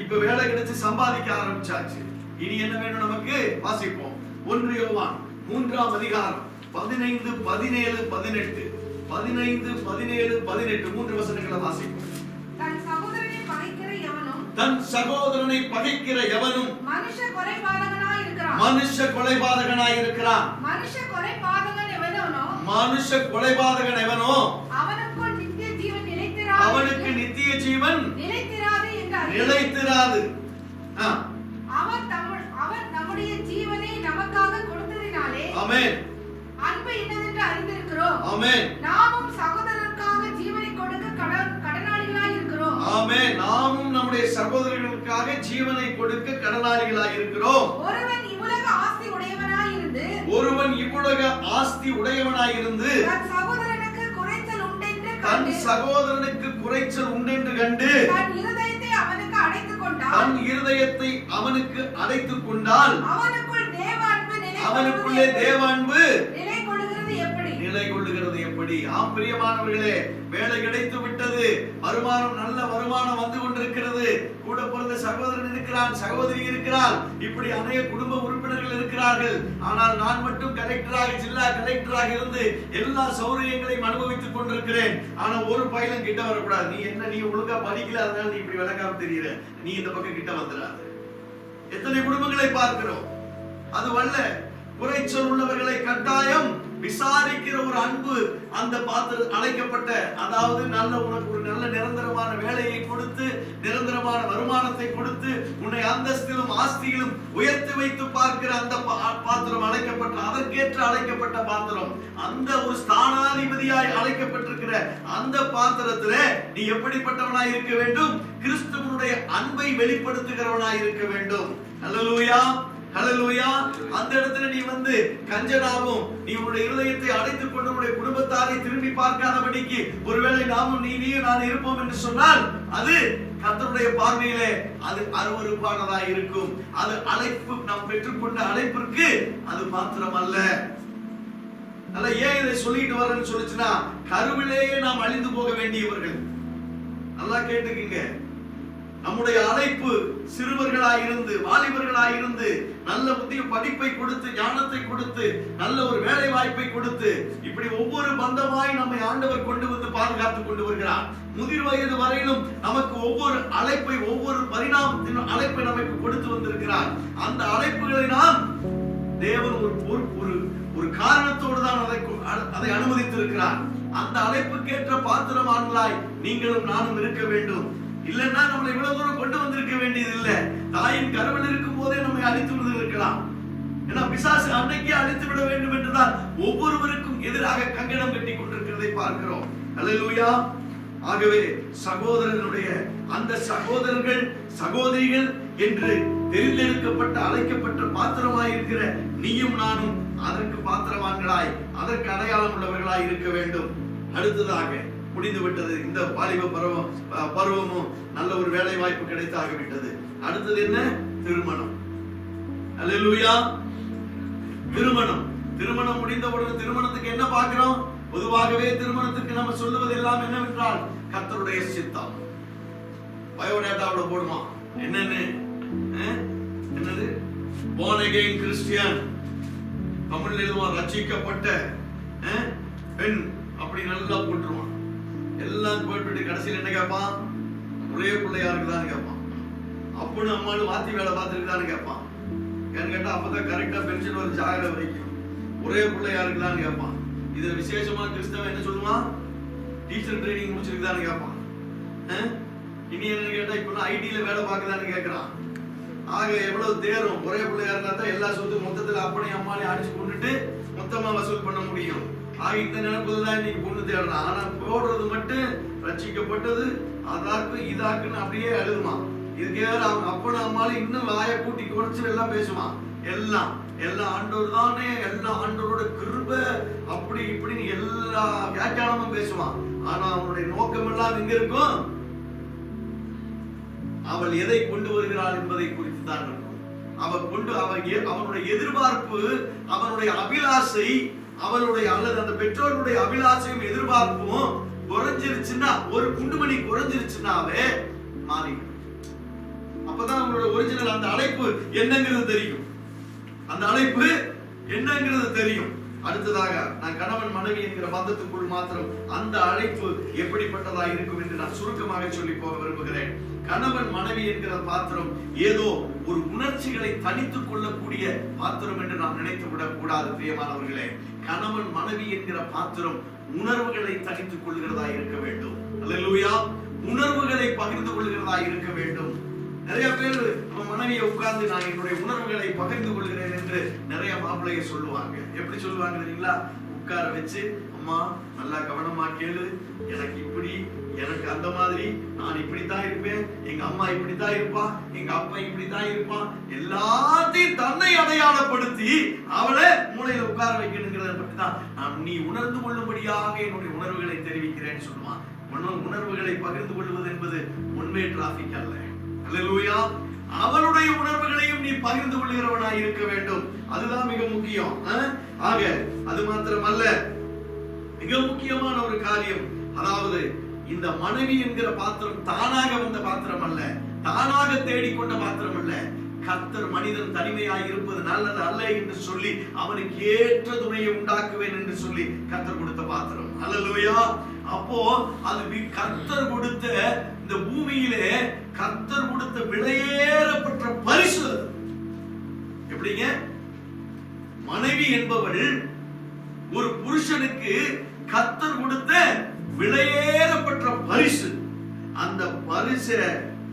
S1: இப்ப வேலை கிடைச்சு சம்பாதிக்க ஆரம்பிச்சாச்சு. இனி என்ன வேணும் நமக்கு? வாசிப்போம். 1 யோவான் 3ஆம் அதிகாரம் 15, 17, 18. 15, 17, 18 மூன்று வசனங்களை வாசிப்போம்.
S2: தன்
S1: சகோதரனை பகைக்கிற எவனும்
S2: மனுஷ கொலைபாதகனாய் இருக்கிறான்.
S1: மனுஷ கொலைபாதகன் எவனோ அவனுக்கு நித்திய ஜீவன் நிலைத்திராது.
S2: அவர் நம்முடைய ஜீவனை நமக்காக கொடுத்ததினாலே
S1: ஆமென்
S2: அன்பு என்னவென்று அறிந்திருக்கிறோம்.
S1: ஆமென்.
S2: நாமும் சகோதரருக்காக ஜீவனை கொடுக்க கடமைப்பட்டிருக்கிறோம்.
S1: நம்முடைய சகோதரர்களுக்காக ஜீவனை கொடுக்க கடனாளிகளாய் இருக்கிறோம்.
S2: ஒருவன் இவ்வுலக ஆஸ்தி உடையவனாய் இருந்து தன் சகோதரனுக்கு குறைச்சல் உண்டென்று கண்டு தன் இருதயத்தை அவனுக்கு அடைத்துக் கொண்டால் அவனுக்குள்ளே தேவ அன்பு நிலை கொள்ளுகிறது எப்படி? ஆம் பிரியமானவர்களே, வேலை கிடைத்து விட்டது, நல்ல வருமானம் வந்து கொண்டிருக்கிறது, கூட பிறந்த சகோதரன் இருக்கிறான், சகோதரி இருக்கிறார், இப்படி அநேக குடும்ப உறுப்பினர்கள் இருக்கிறார்கள். ஆனால் நான் மட்டும் கலெக்டராக, ஜில்லா கலெக்டராக இருந்து எல்லா சௌகரியங்களையும் அனுபவித்துக் கொண்டிருக்கிறேன். ஆனா ஒரு பையன் கிட்ட வரக்கூடாது. நீ ஒழுங்கா படிக்கல, அதனால நீ இப்படி விளக்காம தெரியற, நீ இந்த பக்கம் கிட்ட வந்துடாது. எத்தனை குடும்பங்களை பார்க்கிறோம். அதுவல்ல, குறைச்சல் உள்ளவர்களை கட்டாயம் விசாரிக்கிற ஒரு அன்பு, அந்த அழைக்கப்பட்ட, அதாவது உனக்கு ஒரு நல்ல நிரந்தரமான வேலையை கொடுத்து, நிரந்தரமான வருமானத்தை கொடுத்து, உன்னை அந்தஸ்திலும் ஆஸ்தியிலும் உயர்த்தி வைத்து பார்க்கிற அந்த பாத்திரம் அழைக்கப்பட்ட, அதற்கேற்ற அழைக்கப்பட்ட பாத்திரம், அந்த ஒரு ஸ்தானாதிபதியாய் அழைக்கப்பட்டிருக்கிற அந்த பாத்திரத்திலே நீ எப்படிப்பட்டவனாய் இருக்க வேண்டும்? கிறிஸ்துவனுடைய அன்பை வெளிப்படுத்துகிறவனாய் இருக்க வேண்டும். அல்லேலூயா, ஹல்லேலூயா. அந்த இடத்துல நீ கஞ்சனாவும், நீ உன்னுடைய இருதயத்தை அடைத்துக் கொண்டு உன்னுடைய குடும்பத்தாரை திரும்பி பார்க்காதபடிக்கு ஒருவேளை நீயும் நான் இருப்போம் என்று சொன்னால், அது கர்த்தருடைய பார்வையிலே அது அருவருப்பானதா இருக்கும். அது அழைப்பு, நாம் பெற்றுக்கொண்ட அழைப்பிற்கு அது மாத்திரம் அல்ல. ஏன் இதை சொல்லிட்டு வரேன்னு சொல்லிச்சுன்னா, கருவிலேயே நாம் அழிந்து போக வேண்டியவர்கள். நல்லா கேட்டுக்குங்க. நம்முடைய அழைப்பு சிறுவர்களாயிருந்து, வாலிபர்களாயிருந்து, நல்ல புதிய படிப்பை கொடுத்து, ஞானத்தை கொடுத்து, நல்ல ஒரு வேலை வாய்ப்பை கொடுத்து, இப்படி ஒவ்வொரு பந்தமாய் நம்மை ஆண்டவர் கொண்டு வந்து பாதுகாத்துக் கொண்டு வருகிறார். முதிர் வயது வரையிலும் நமக்கு ஒவ்வொரு அழைப்பை, ஒவ்வொரு பரிணாமத்தின் அழைப்பை நமக்கு கொடுத்து வந்திருக்கிறார். அந்த அழைப்புகளை நாம் தேவன் ஒரு காரணத்தோடு தான் அதை அனுமதித்திருக்கிறார். அந்த அழைப்புக்கேற்ற பாத்திரமானவர்களாய் நீங்களும் நானும் இருக்க வேண்டும். இல்லன்னா நம்மளை இவ்வளவு தூரம் கொண்டு வந்திருக்க வேண்டியது இல்ல. தாயின் கருவில் இருக்கும் போதே நம்மை அழித்து விடுவதற்கலாம். ஏன்னா பிசாசு அன்னைக்கே அழித்து விட வேண்டும் என்றுதான் ஒவ்வொருவருக்கும் எதிராக கங்கணம் கட்டி கொண்டிருக்கிறதை பார்க்கிறோம். அல்லேலூயா. ஆகவே சகோதரனுடைய அந்த சகோதரர்கள், சகோதரிகள் என்று தெரிந்தெடுக்கப்பட்ட, அழைக்கப்பட்ட பாத்திரமாய் இருக்கிற நீயும் நானும் அதற்கு பாத்திரவான்களாய், அதற்கு அடையாளம் உள்ளவர்களாய் இருக்க வேண்டும். அடுத்ததாக முடிந்து விட்டது இந்த வாலிப பருவமும், நல்ல ஒரு வேலை வாய்ப்பு கிடைத்தாகிவிட்டது. அடுத்தது என்ன? திருமணம். அல்லேலூயா. திருமணம் முடிந்தவுடன் திருமணத்துக்கு என்ன பார்க்கிறோம்? பொதுவாகவே திருமணத்துக்கு நம்ம சொல்லுவது எல்லாம் என்னவென்றால், கர்த்தருடைய சித்தம். பயோடேட்டாவோட போடுமா என்னன்னு? born again Christian, தமிழ்ல எழுதுவான் ரட்சிக்கப்பட்ட பெண், அப்படி நல்லா போட்டுருவான். எல்லாம் போட்டுட்டு கடைசியில் என்ன கேட்பான்? ஒரே பிள்ளையா இருக்குதான்னு கேட்பான். அப்பன்னு அம்மானு வாத்தி வேலை பார்த்துருக்குதான்னு கேட்பான். ஏன்னு கேட்டா அப்பதான் கரெக்டா பென்ஷன் ஒரு ஜாகிர வரைக்கும் ஒரே பிள்ளையா இருக்குதான்னு கேட்பான். இதுல விசேஷமா கிறிஸ்தவன் என்ன சொல்லுவான்? டீச்சர் ட்ரைனிங் முடிச்சிருக்குதான்னு கேட்பான். இனி என்ன கேட்டா இப்ப ஐடியில வேலை பார்க்குதான்னு கேட்கறான். ஆக எவ்வளவு தேரும்? ஒரே பிள்ளையா இருந்தா தான் எல்லா சொத்து மொத்தத்துல அப்பனையும் அம்மாலையும் அடிச்சு கொண்டுட்டு மொத்தமா வசூல் பண்ண முடியும். ஆக இந்த நினைப்புல தான் இன்னைக்கு பொண்ணு தேடுறான். ஆனா போடுறது மட்டும் ரட்சிக்கப்பட்டது அதாக்கு இதாக்குன்னு அப்படியே எழுதுமா. இதுக்கே அவங்க அப்பனும் அம்மாலும் இன்னும் வாயை கூட்டி குறைச்சு எல்லாம் பேசுவான். எல்லாம் ஆண்டவர் தானே, எல்லாம் ஆண்டவரோட கிருபை, அப்படி இப்படின்னு எல்லா வியாக்கியானமும் பேசுவான். ஆனா அவனுடைய நோக்கம் எல்லாம் எங்க இருக்கும்? அவள் எதை கொண்டு வருகிறாள் என்பதை குறித்து தான் இருக்கும். அவனுடைய எதிர்பார்ப்பு, அவனுடைய அபிலாசை, அவளுடைய அல்லது அந்த பெற்றோருடைய அபிலாசையும் எதிர்பார்ப்பும் குறைஞ்சிருச்சுன்னா, ஒரு குண்டுமணி குறைஞ்சிருச்சுன்னாவே மாறிடும். அப்பதான் அவங்களோட ஒரிஜினல் அந்த அழைப்பு என்னங்கிறது தெரியும். அந்த அழைப்பு என்னங்கிறது தெரியும். அடுத்ததாக நான் கணவன் மனைவி என்கிற பந்தத்துக்குள் மாத்திரம் அந்த அழைப்பு எப்படிப்பட்டதா இருக்கும் என்று நான் சுருக்கமாக சொல்லி போக விரும்புகிறேன். கணவன் மனைவி என்கிற பாத்திரம் ஏதோ ஒரு உணர்ச்சிகளை தனித்துக் கொள்ளக்கூடிய பாத்திரம் என்று நாம் நினைத்து விடக் கூடாது. பிரியமானவர்களே, கணவன் மனைவி என்கிற பாத்திரம் உணர்வுகளை தனித்துக் கொள்கிறதா இருக்க வேண்டும். அல்லேலூயா. உணர்வுகளை பகிர்ந்து கொள்கிறதா இருக்க வேண்டும். நிறைய பேர் மனைவியை உட்கார்ந்து நான் என்னுடைய உணர்வுகளை பகிர்ந்து கொள்கிறேன் என்று நிறைய மாப்பிள்ளையை சொல்லுவாங்க. எப்படி சொல்லுவாங்க தெரியுங்களா?
S1: உட்கார வச்சு, அம்மா நல்லா கவனமா கேளு, எனக்கு இப்படி, எனக்கு அந்த மாதிரி, நான் இப்படித்தான் இருப்பேன், எங்க அம்மா இப்படித்தான் இருப்பா, எங்க அப்பா இப்படித்தான் இருப்பான், எல்லாத்தையும் தன்னை அடையாளப்படுத்தி அவளை மூளையில உட்கார வைக்கணுங்கிறத பற்றிதான் நான் நீ உணர்ந்து கொள்ளும்படியாக என்னுடைய உணர்வுகளை தெரிவிக்கிறேன்னு சொல்லுவான். உணர்வுகளை பகிர்ந்து கொள்வது என்பது உண்மை டிராபிக் அல்ல. அல்லேலூயா. அவனுடைய உணர்வுகளையும் நீ பகிர்ந்து கொள்கிறவனாய் இருக்க வேண்டும். அதுதான் மிக முக்கியம். ஆக அது மாத்திரமல்ல, மிக முக்கியமான ஒரு காரியம், அதாவது இந்த மனைவி என்கிற பாத்திரம் தானாக வந்த பாத்திரம் அல்ல, தானாக தேடிக்கொண்ட பாத்திரம் அல்ல. கர்த்தர் மனிதன் தனிமையாய் இருப்பது நல்லது அல்ல என்று சொல்லி அவனுக்கு ஏற்ற துணையை உண்டாக்குவேன் என்று சொல்லி கர்த்தர் கொடுத்த பாத்திரம். அல்லேலூயா. அப்போ அது கர்த்தர் கொடுத்த, இந்த பூமியிலே கர்த்தர் கொடுத்த விலையேறப்பட்ட பரிசு. எப்படிங்க? மனைவி என்பவள் ஒரு புருஷனுக்கு கர்த்தர் கொடுத்த விலையேறப்பட்ட பரிசு. அந்த பரிசை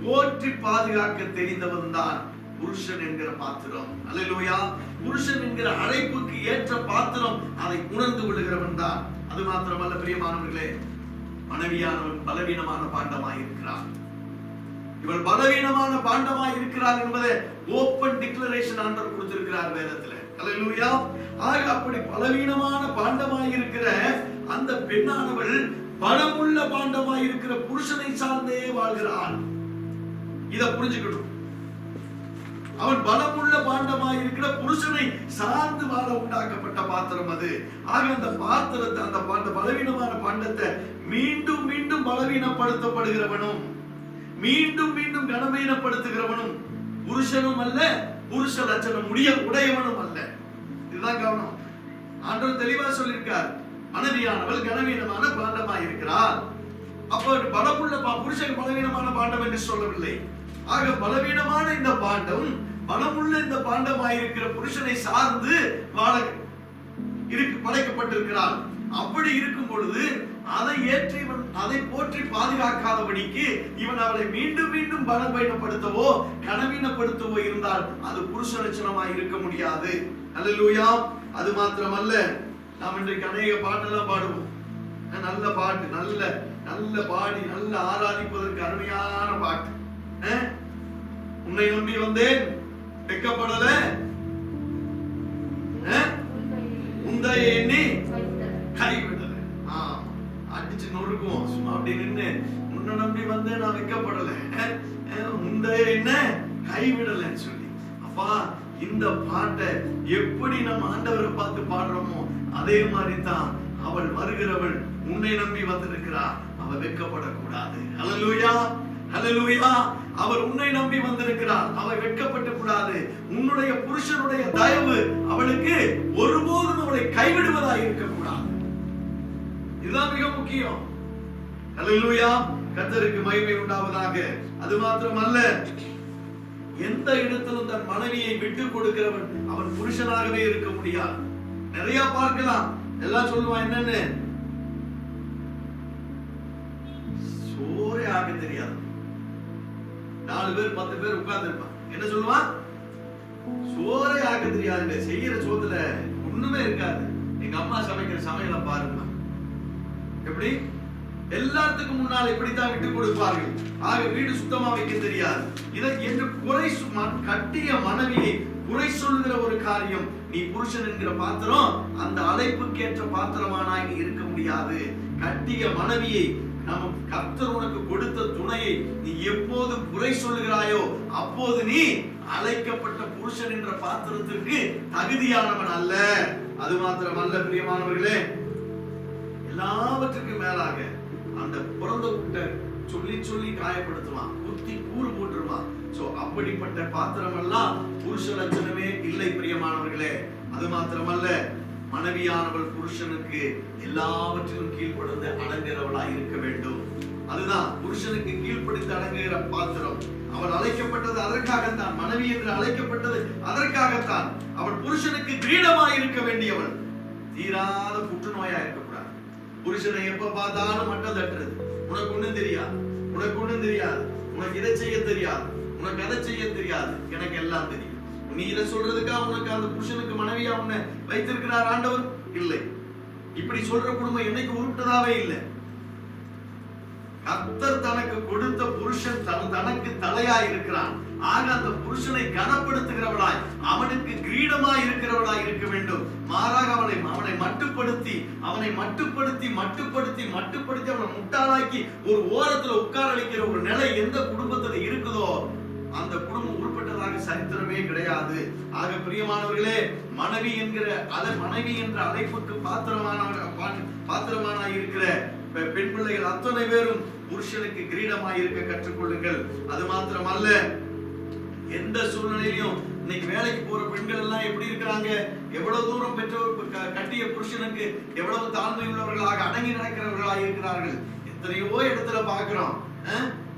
S1: போற்றி பாதுகாக்க தெரிந்தவன் தான் புருஷன் என்கிற பாத்திரம். அல்லேலூயா. புருஷன் என்கிற அழைப்புக்கு ஏற்ற பாத்திரம், அதை உணர்ந்து கொள்கிறவன் தான். அது மாத்திரமல்ல பிரியமானவர்களே, மனைவியானவன் பலவீனமான பாண்டமாய் இருக்கிறார். இவள் பலவீனமான பாண்டமாய் இருக்கிறார் என்பதை ஓபன் டிக்ளரேஷன் ஆண்டவர் கொடுத்திருக்கிறார் வேதத்துல. அல்லேலூயா. ஆக அப்படி பலவீனமான பாண்டமாய் இருக்கிற அந்த பெண்ணானவள் பலமுள்ள பாண்டமாய் இருக்கிற புருஷனை சார்ந்தே வாழ்கிறாள். இத புரிஞ்சுக்கணும். அவன் பலமுள்ள பாண்டமாய் இருக்கிற புருஷனை சார்ந்து வாழ உண்டாக்கப்பட்ட பாத்திரம் அது. ஆக அந்த பாத்திரத்தை, அந்த பலவீனமான பாண்டத்தை மீண்டும் மீண்டும் பலவீனப்படுத்தப்படுகிறவனும் மீண்டும் மீண்டும் கனவீனப்படுத்துகிறவனும் புருஷனும் அல்ல, புருஷ லட்சணம் உடையவனும் அல்ல. இதுதான் கவனம். ஆண்டவர் தெளிவா சொல்லியிருக்கார், மனைவியானவள் கனவீனமான பாண்டமாய் இருக்கிறார். அப்ப பலமுள்ள புருஷன் பலவீனமான பாண்டம் என்று சொல்லவில்லை. ஆக பலவீனமான இந்த பாண்டம் பலமுள்ள இந்த பாண்டமாயிருக்கிற புருஷனை சார்ந்து வாழ படைக்கப்பட்டிருக்கிறார். அப்படி இருக்கும் பொழுது அதை போற்றி பாதுகாக்காதபடிக்கு இவன் அவளை மீண்டும் மீண்டும் பலவீனப்படுத்தவோ கனவீனப்படுத்தவோ இருந்தால் அது புருஷ லட்சணமாய் இருக்க முடியாது. அல்லேலூயா. அது மாத்திரமல்ல, நாம் இன்றைக்கு அநேக பாட்டெல்லாம் பாடுவோம். நல்ல பாட்டு, நல்ல பாடி நல்ல ஆராதிப்பதற்கு அருமையான பாட்டு. உன்னை நம்பி வந்தேன், வெட்கப்படல, உந்தை எண்ணி கைவிடல. அடிச்சு நொறுக்குவோம் சும்மா அப்படி நின்று, உன்னை நம்பி வந்தேன், நான் வெட்கப்படல, உந்தை என்ன கைவிடலன்னு சொல்லி. அப்பா, இந்த பாட்டை எப்படி நம்ம ஆண்டவரை பார்த்து பாடுறோமோ அதே மாதிரி தான் அவள் வருகிறவள் உன்னை நம்பி வந்திருக்கிறார். அவள் வெட்கப்படக்கூடாது. அல்லேலூயா. அல்லேலூயா. அவர் உன்னை நம்பி வந்திருக்கிறார். அவள் வெட்கப்பட கூடாது. உன்னுடைய புருஷனுடைய தயவு அவளுக்கு ஒருபோதும் அவளை கைவிடுவதாக இருக்கக்கூடாது. இதுதான் மிக முக்கியம். அல்லேலூயா. கர்த்தருக்கு மகிமை உண்டாவதாக. அது மாத்திரமல்ல, எந்த இடத்திலும் தன் மனைவியை விட்டு கொடுக்கிறவன் அவன் புருஷனாகவே இருக்க முடியாது. நிறைய பார்க்கலாம். எல்லாம் சொல்லுவான், என்னன்னு சோறே ஆக தெரியாது. 4 பேர் 10 பேர் உட்கார்ந்து இருப்பான். என்ன சொல்லுவான்? சோறே ஆக தெரியாது. செய்யற சோத்துல ஒண்ணுமே இருக்காது. எங்க அம்மா சமைக்கிற சமையலை பாருங்க. எப்படி எல்லாத்துக்கும் முன்னால் இப்படித்தான் விட்டு கொடுப்பார்கள். ஆக வீடு சுத்தமா வைக்க தெரியாது. இதற்கு என்று குறை கட்டிய மனைவியை குறை சொல்லுகிற ஒரு காரியம். நீ புருஷன் என்கிற பாத்திரம் அந்த அழைப்புக்கேற்ற பாத்திரமானாய் நீ இருக்க முடியாது. கட்டிய மனைவியை, நம்ம கர்த்தர் உனக்கு கொடுத்த துணையை நீ எப்போது குறை சொல்லுகிறாயோ அப்போது நீ அழைக்கப்பட்ட புருஷன் என்ற பாத்திரத்திற்கு தகுதியானவன் அல்ல. அது மாத்திரமல்ல பிரியமானவர்களே, எல்லாவற்றுக்கும் மேலாக அந்த பிறந்த விட்ட சொல்லி சொல்லி காயப்படுத்துவான், குத்தி கூறு போட்டுருவான். சோ அப்படிப்பட்ட பாத்திரம் எல்லாம் புருஷ லட்சணமே இல்லை பிரியமானவர்களே. அது மாத்திரமல்ல, மனைவியானவள் புருஷனுக்கு எல்லாவற்றிலும் கீழ்ப்படிந்து அடங்குகிறவளாய் இருக்க வேண்டும். அதுதான் புருஷனுக்கு கீழ்ப்படிந்து அடங்குகிற பாத்திரம். அவள் அழைக்கப்பட்டது அதற்காகத்தான். மனைவி என்று அழைக்கப்பட்டது அதற்காகத்தான். அவள் புருஷனுக்கு கிரீடமாய் இருக்க வேண்டியவள். தீராத புற்றுநோயா இருக்கக்கூடாது. புருஷனை எப்ப பார்த்தாலும் மட்டம் தட்டுறது, உனக்கு ஒண்ணும் தெரியாது, உனக்கு ஒண்ணும் தெரியாது, உனக்கு இதை செய்ய தெரியாது, உனக்கு அதை செய்ய தெரியாது, எனக்கு எல்லாம் தெரியும். நீ இதை சொல்றதுக்கா உனக்கு அந்த புருஷனுக்கு மனைவியா உன்னை வைத்திருக்கிறார் ஆண்டவர்? இல்லை. இப்படி சொல்ற குடும்பம் என்னைக்கு உருப்பட்டதாவே இல்லை. கர்த்தர் தனக்கு கொடுத்த புருஷன் தனக்கு தலையாய் இருக்கிறான். ஆக அந்த புருஷனை கனப்படுத்துகிறவளாய், அவனுக்கு கிரீடமாய் இருக்கிறவளாய் இருக்க வேண்டும். மாறாக அவனை மட்டுப்படுத்தி அவனை முட்டாளாக்கி ஒரு ஓரத்துல உட்கார வைக்கிற ஒரு நிலை எந்த குடும்பத்துல இருக்குதோ அந்த குடும்பம் உருப்பட்டதாக சரித்திரமே கிடையாது. ஆக பிரியமானவர்களே, மனைவி என்ற அழைப்புக்கு பாத்திரமான இருக்கிற பெண் பிள்ளைகள் அத்தனை பேரும் புருஷனுக்கு கிரீடமாய் இருக்க கற்றுக்கொள்ளுங்கள். அது மாத்திரமல்ல, எந்த சூழ்நிலையிலும் இன்னைக்கு வேலைக்கு போற பெண்கள் எல்லாம் எப்படி இருக்கிறாங்க, எவ்வளவு தூரம் பெற்றோர் கட்டிய புருஷனுக்கு எவ்வளவு தாழ்மை உள்ளவர்களாக அடங்கி நடக்கிறவர்களாக இருக்கிறார்கள். எத்தனையோ இடத்துல பாக்குறோம்.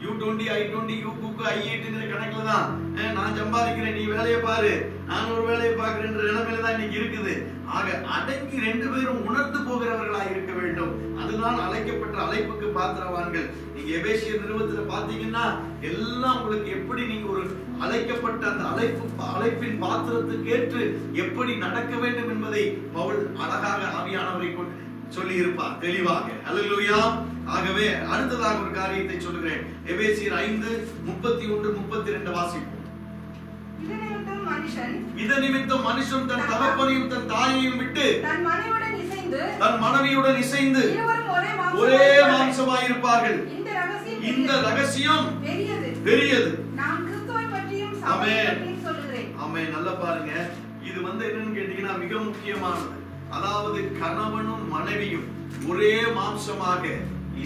S1: U20, I20, U-Cook, I8ங்கிற கணக்குல தான் நான் சம்பாதிக்கிறேன், நீ வேலையை பாரு, நான் ஒரு வேலையை பார்க்கிறேன் நிலைமையில தான் இன்னைக்கு இருக்குது. ஆக அடங்கி ரெண்டு பேரும் உணர்ந்து போகிறவர்களாக இருக்க வேண்டும். அதுதான் அழைக்கப்பட்ட அழைப்புக்கு பாத்திரவான்கள். நீங்க எபேசியர் நிறுவனத்துல பாத்தீங்கன்னா எல்லாம் உங்களுக்கு எப்படி நீங்க ஒரு அழைக்கப்பட்ட அந்த அழைப்பின் பாத்திரத்துக்கு ஏற்று எப்படி நடக்க வேண்டும் என்பதை பவுல் அழகாக ஆவியானவரை கொண்டு சொல்லி இருப்பார் தெளிவாக. அல்லேலூயா. ஆகவே அடுத்ததாக ஒரு காரியத்தை சொல்லுகிறேன். எபேசியர் 5:31-32 வாசிப்போம். இத நிமித்தம் மனுஷன் தன் தகப்பனையும் தன் தாயையும் விட்டு தன் மனைவியுடன் இசைந்து ஒரே மாம்சமாய் இருப்பார்கள். இந்த ரகசியம் பெரியது. ஆமென். ஆமென். நல்லா பாருங்க, இது என்னன்னு கேட்டீங்கன்னா மிக முக்கியமானது. அதாவது கணவனும் மனைவியும் ஒரே மாம்சமாக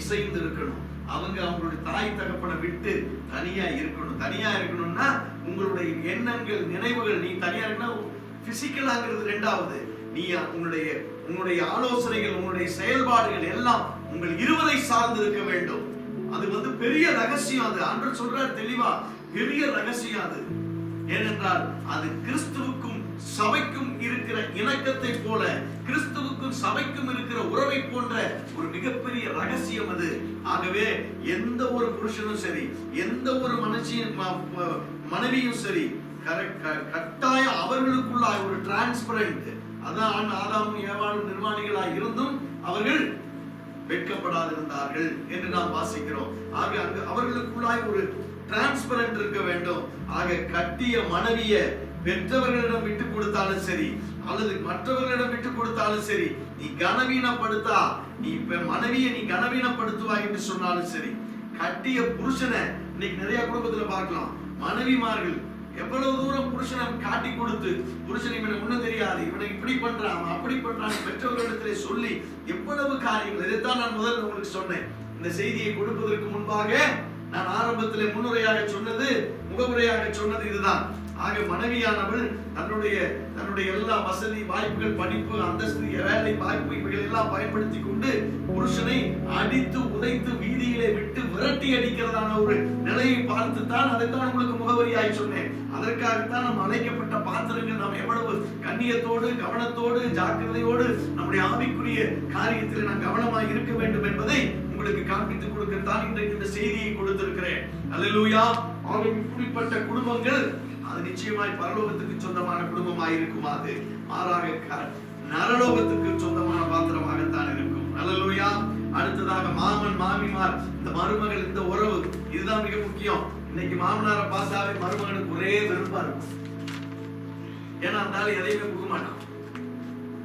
S1: இசைந்து இருக்கணும். அவங்களுடைய தாய் தகப்பனை விட்டு தனியா இருக்கணும். தனியா இருக்கணும்னா உங்களுடைய எண்ணங்கள், நினைவுகள், நீ தனியா இருக்கணும் பிசிக்கலாங்கிறது ரெண்டாவது. நீ உங்களுடைய ஆலோசனைகள், உங்களுடைய செயல்பாடுகள் எல்லாம் உங்கள் இருவரை சார்ந்து இருக்க வேண்டும். அது பெரிய ரகசியம். அது ஆண்டவர் சொல்றார் தெளிவா, பெரிய ரகசியம் அது. ஏனென்றால் அது கிறிஸ்துவுக்கும் சபைக்கும் இருக்கிற இணக்கத்தை போல, கிறிஸ்துவுக்கும் சபைக்கும் இருக்கிற உறவை போன்ற ஒரு மிகப்பெரிய ரகசியம் அது. ஆகவே எந்த ஒரு புருஷனும் சரி, எந்த ஒரு மனைவியும் சரி, கட்டாயம் அவர்களுக்குள்ளாய் ஒரு டிரான்ஸ்பரண்ட், அதான் ஆதாமும் ஏவாளும் நிர்வாணிகளாய் இருந்தும் அவர்கள் வெட்கப்படாதிருந்தார்கள் என்று நாம் வாசிக்கிறோம். ஆக அங்கு அவர்களுக்குள்ளாய் ஒரு டிரான்ஸ்பரண்ட் இருக்க வேண்டும். ஆக கட்டிய மனைவிய பெற்றவர்களிடம் விட்டு கொடுத்தாலும் சரி, அல்லது மற்றவர்களிடம் விட்டு கொடுத்தாலும் சரி, நீ கனவீனப்படுத்தா, நீ மனைவியை நீ கனவீனப்படுத்துவாய் என்று சொன்னாலும் சரி, கட்டிய புருஷனை இன்னைக்கு நிறைய குடும்பத்துல பார்க்கலாம். மனைவிமார்கள் எவ்வளவு தூரம் புருஷனை காட்டி கொடுத்து, புருஷன் இவனை ஒண்ணும் தெரியாது, இவனை இப்படி பண்றான் அப்படி பண்றான் பெற்றவர்களிடத்திலே சொல்லி எவ்வளவு காரியங்கள். இதைத்தான் நான் முதல்ல உங்களுக்கு சொன்னேன். இந்த செய்தியை கொடுப்பதற்கு முன்பாக நான் ஆரம்பத்திலே முன்னுரையாக சொன்னது, முகமுறையாக சொன்னது இதுதான். ஆக மனைவியானவள் தன்னுடைய எல்லா வசதி வாய்ப்புகள், படிப்பு, அந்தஸ்து, வேலை வாய்ப்பு இவைகள் எல்லாம் பயன்படுத்தி கொண்டு புருஷனை அடித்து உதைத்து வீதியிலே விட்டு விரட்டி அடிக்கிறதான ஒரு நிலையை பார்த்துத்தான் அதைத்தான் உங்களுக்கு முகவரியாய் சொன்னேன். அதற்காகத்தான் நாம் அழைக்கப்பட்ட பாத்திரங்கள் நாம் எவ்வளவு கண்ணியத்தோடு, கவனத்தோடு, ஜாக்கிரதையோடு நம்முடைய ஆவிக்குரிய காரியத்தில் நாம் கவனமாய் இருக்க வேண்டும் என்பதை உங்களுக்கு காண்பித்துக் கொடுக்கத்தான் இன்றைக்கு இந்த செய்தியை கொடுத்திருக்கிறேன். அல்லேலூயா. ஆக இப்படிப்பட்ட குடும்பங்கள் அது நிச்சயமாய் பரலோகத்துக்கு சொந்தமான குடும்பமாய் இருக்கும். அது மாறாக நரலோகத்துக்கு சொந்தமான பாத்திரமாகத்தான் இருக்கும். அல்லேலூயா. அடுத்ததாக மாமன் மாமிமார், இந்த மருமகள், இந்த உறவு, இதுதான் மிக முக்கியம். இன்னைக்கு மாமனாரை பார்த்தாவே மருமகனுக்கு ஒரே வெறுப்பா இருக்கும். ஏன்னா இருந்தாலும் எதையுமே கொடுக்க மாட்டான்.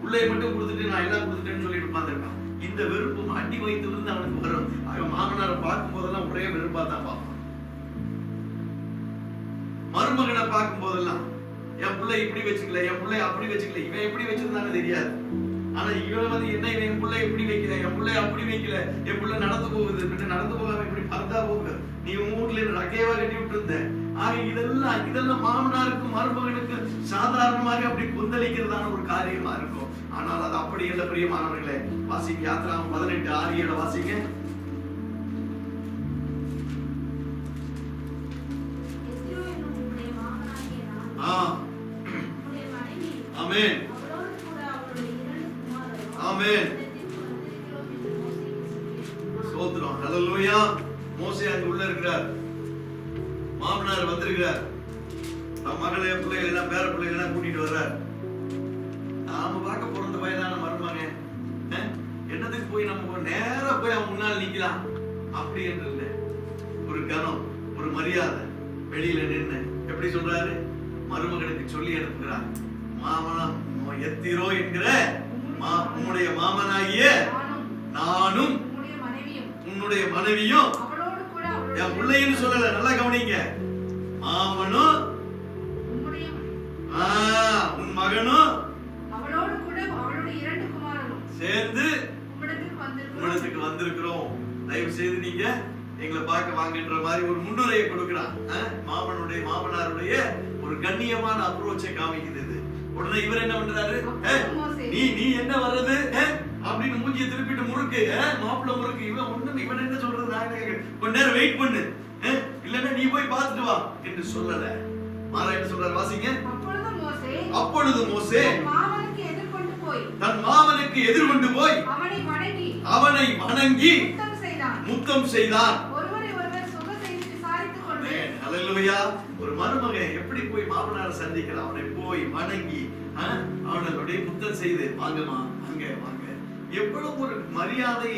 S1: உள்ளே மட்டும் கொடுத்துட்டு நான் எல்லாம் கொடுத்துட்டேன்னு சொல்லிட்டு உட்கார்ந்துருக்கான். இந்த வெறுப்பு அடி வைத்து இருந்து அவனுக்கு வரும். மாமனாரை பார்க்கும் போதெல்லாம் ஒரே வெறுப்பா தான் பார்ப்பான். மருமகனை பார்க்கும் போதெல்லாம் என் பிள்ளை இப்படி வச்சுக்கல, என் பிள்ளை அப்படி வச்சுக்கல, இவன் எப்படி வச்சிருந்தானே தெரியாது. ஆனா இவன் என்ன இவன் என் பிள்ளை எப்படி வைக்கல, என் பிள்ளை அப்படி வைக்கல, என் பிள்ளை நடந்து போகுது, நடந்து போகாம இப்படி பறந்தா போகுது, நீ உன் வீட்டுல ரக்கையவா கட்டி விட்டு இருந்த. ஆக இதெல்லாம் மாமனாருக்கு மருமகனுக்கு சாதாரணமாக அப்படி கொந்தளிக்கிறதான ஒரு காரியமா இருக்கும். ஆனால் அது அப்படி இல்ல பிரியமானவர்களே. வாசிங்க யாத்திராகமம் 18:6-7 வாசிங்க. ஆமென். ஆமென். ஸ்தோத்திரம். ஹல்லேலூயா. மோசே அங்க உள்ள இருக்கிறார். மாமனார் வந்திருக்கிறார். தம் மகளே, பிள்ளைகள் எல்லாம், பேர பிள்ளைகள் எல்லாம் கூட்டிட்டு வர்றார். நாம பார்க்க பிறந்த வயதான மருமகன் போய் நம்ம நேரா போய் அவன் முன்னால் நிக்கலாம் அப்படி என்று இல்லை. ஒரு கனம், ஒரு மரியாதை, வெளியில நின்று எப்படி சொல்றாரு, மருமகனுக்கு சொல்லி அனுப்புகிறார். மாமனா எத்திரோ என்கிற உன்னுடைய மாமனாகிய நானும் உன்னுடைய மனைவியும், என் பிள்ளைன்னு சொல்லல, நல்லா கவனிங்க, மாமனும் உன் மகனும் சேர்ந்து உம்மிடத்துக்கு வந்திருக்கிறோம். தயவு செய்து நீங்க எங்களை பார்க்க வாங்கன்ற மாதிரி ஒரு முன்னுரையை கொடுக்கிறான். மாமனாருடைய ஒரு கண்ணியமான அப்ரோச்சை காமிக்கிறது. உடனே இவர் என்ன பண்றாரு, நீ என்ன வர்றது அப்படின்னு மூஞ்சியை திருப்பிட்டு முறுக்கு, மாப்பிள்ள முறுக்கு. இவன் என்ன சொல்றது, கொஞ்ச நேரம் வெயிட் பண்ணு, இல்லன்னா நீ போய் பார்த்துட்டு வா என்று சொல்லல. மாறா என்ன சொல்றாரு, வாசிங்க. அப்பொழுது மோசே தன் மாமனுக்கு எதிர்கொண்டு போய் அவனை வணங்கி முத்தம் செய்தான். அல்லேலூயா. ஒரு மருமகன் எப்படி போய் மாமனாரை சந்திக்கிறான், அவனை போய் வணங்கி அவனுடைய முத்தம் செய்து, வாங்கம்மா அங்க வாங்க. எவ்வளவு ஒரு மரியாதை,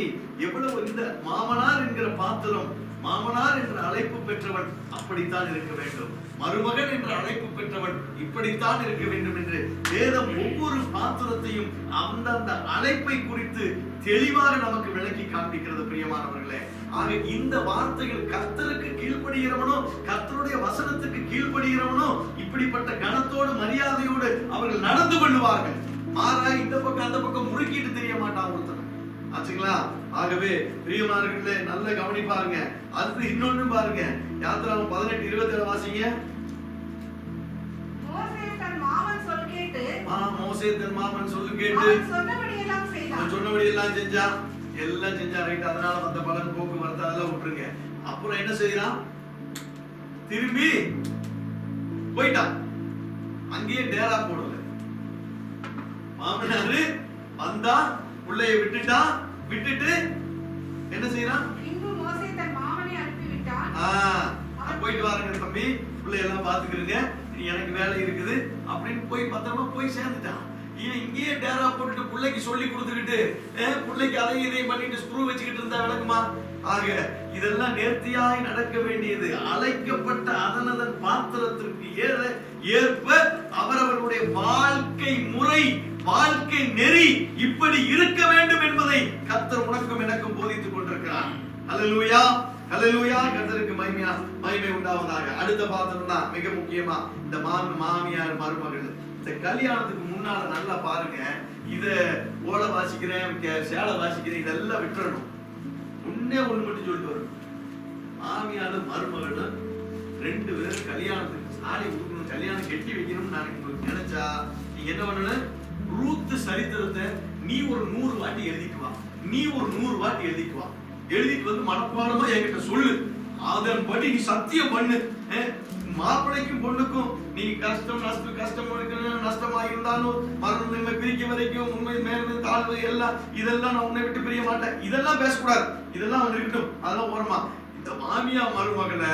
S1: எவ்வளவு இந்த மாமனார் என்கிற பாத்திரம், மாமனார் என்ற அழைப்பு பெற்றவன் அப்படித்தான் இருக்க வேண்டும், மருமகன் என்ற அழைப்பு பெற்றவன் இப்படித்தான் இருக்க வேண்டும் என்று வேதம் ஒவ்வொரு பாத்திரத்தையும் அந்தந்த அழைப்பை குறித்து தெளிவாக நமக்கு விளக்கி காண்பிக்கிறது. பிரியமானவர்களே, ஆக இந்த வார்த்தைகள் கர்த்தருக்கு கீழ்ப்படுகிறவனோ, கர்த்தருடைய வசனத்துக்கு கீழ்ப்படுகிறவனோ இப்படிப்பட்ட கனத்தோடு மரியாதையோடு அவர்கள் நடந்து கொள்வார்கள். மாறா இந்த பக்கம் அந்த பக்கம் முறுக்கிட்டு தெரிய மாட்டான் ஒருத்தர், ஆச்சுங்களா? ஆகவே பிரியமானவர்களே, நல்ல கவனிப்பாருங்க. அடுத்து இன்னொன்னு பாருங்க, யாத்திராகமம் 18:27 வாசிங்க.
S2: மோசே தன் மாமன் சொல்லு கேட்டு சொன்னபடி
S1: எல்லாம் செஞ்சா ரைட். அதனால வந்த பலன் போக்குவரத்து அதெல்லாம் விட்டுருங்க. அப்புறம் என்ன செய்யறான், திரும்பி போயிட்டான், அங்கேயே டேரா போடல. மாமனாரு வந்தா பிள்ளைய விட்டுட்டு என்ன செய்யறான், போயிட்டு வாருங்க தம்பி, பிள்ளையெல்லாம் பாத்துக்கிறீங்க, எனக்கு வேலை இருக்குது அப்படின்னு போய் பத்திரமா போய் சேர்ந்துட்டான். இங்கேயே டேரா போட்டுட்டு பிள்ளைக்கு சொல்லி கொடுத்துக்கிட்டு பிள்ளைக்கு அதையும் இதையும் பண்ணிட்டு ஸ்க்ரூ வச்சுக்கிட்டு இருந்தா விளக்குமா? ஆக இதெல்லாம் நேர்த்தியாய் நடக்க வேண்டியது. அழைக்கப்பட்ட அதனதன் பாத்திரத்திற்கு ஏற்ப அவரவர்களுடைய வாழ்க்கை முறை, வாழ்க்கை நெறி இப்படி இருக்க வேண்டும் என்பதை கர்த்தர் உனக்கும் எனக்கும் போதித்துக் கொண்டிருக்கிறார். அல்லேலூயா, அல்லேலூயா. கர்த்தருக்கு மகிமை உண்டாவதாக. அடுத்த பாத்திரம் தான் மிக முக்கியமா இந்த மாமியார் மருமகள். இந்த கல்யாணத்துக்கு முன்னால நல்லா பாருங்க, இத ஓலை வாசிக்கிறேன், சேலை வாசிக்கிறேன், இதெல்லாம் விட்டுறணும். ஒண்ணே ஒண்ணு மட்டும் சொல்லிட்டு வரும், மாமியாரும் மருமகளும் 2 பேரும் கல்யாணத்துக்கு சாலை கொடுக்கணும், கல்யாணம் கட்டி வைக்கணும்னு நான் உங்களுக்கு நினைச்சா நீங்க என்ன பண்ணணும், ரூத் சரித்திரத்தை நீ ஒரு 100 வாட்டி எழுதிக்குவா, நீ ஒரு 100 வாட்டி எழுதிக்குவா, எழுதிட்டு வந்து மனப்பாடமா என்கிட்ட சொல்லு, அதன்படி நீ சத்தியம் பண்ணு. மாப்பிளைக்கும் பொண்ணுக்கும் நீ கஷ்டம் நஷ்டமா இருந்தாலும் மரணம் நம்மை பிரிக்க வரைக்கும் உண்மை மேன்மை தாழ்வு எல்லாம் இதெல்லாம் நான் உன்னை விட்டு பிரிய மாட்டேன், இதெல்லாம் பேசக்கூடாது, இதெல்லாம் அவன் இருக்கட்டும், அதெல்லாம் ஓரமா. இந்த மாமியா மருமகளை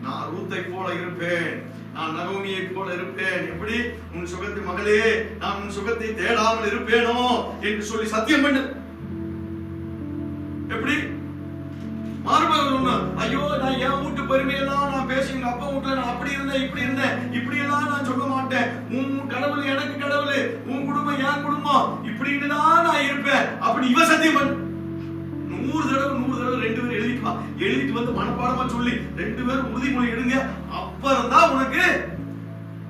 S1: நான் ரூத்தை போல இருப்பேன், நான் நகோமியை போல இருப்பேன், எப்படி உன் சுகத்தை மகளே நான் உன் சுகத்தை தேடாமல் இருப்பேனோ என்று சொல்லி சத்தியம் பண்ணு. எப்படி மருமகள் ஒண்ணு, ஐயோ நான் என் வீட்டு பெருமையெல்லாம் நான் பேசி எங்க அப்பா வீட்டுல நான் அப்படி இருந்தேன் இப்படி எல்லாம் நான் சொல்ல மாட்டேன், உன் கடவுள் எனக்கு கடவுள், உன் குடும்பம் என் குடும்பம், இப்படின்னு தான் நான் இருப்பேன் அப்படி இவ சத்தியம் பண்ணு. 100 தடவை 2 பேரும் எழுதிட்டு வந்து மனப்பாடமா சொல்லி 2 பேரும் உறுதிமொழி எடுங்க, அப்புறம் தான் உனக்கு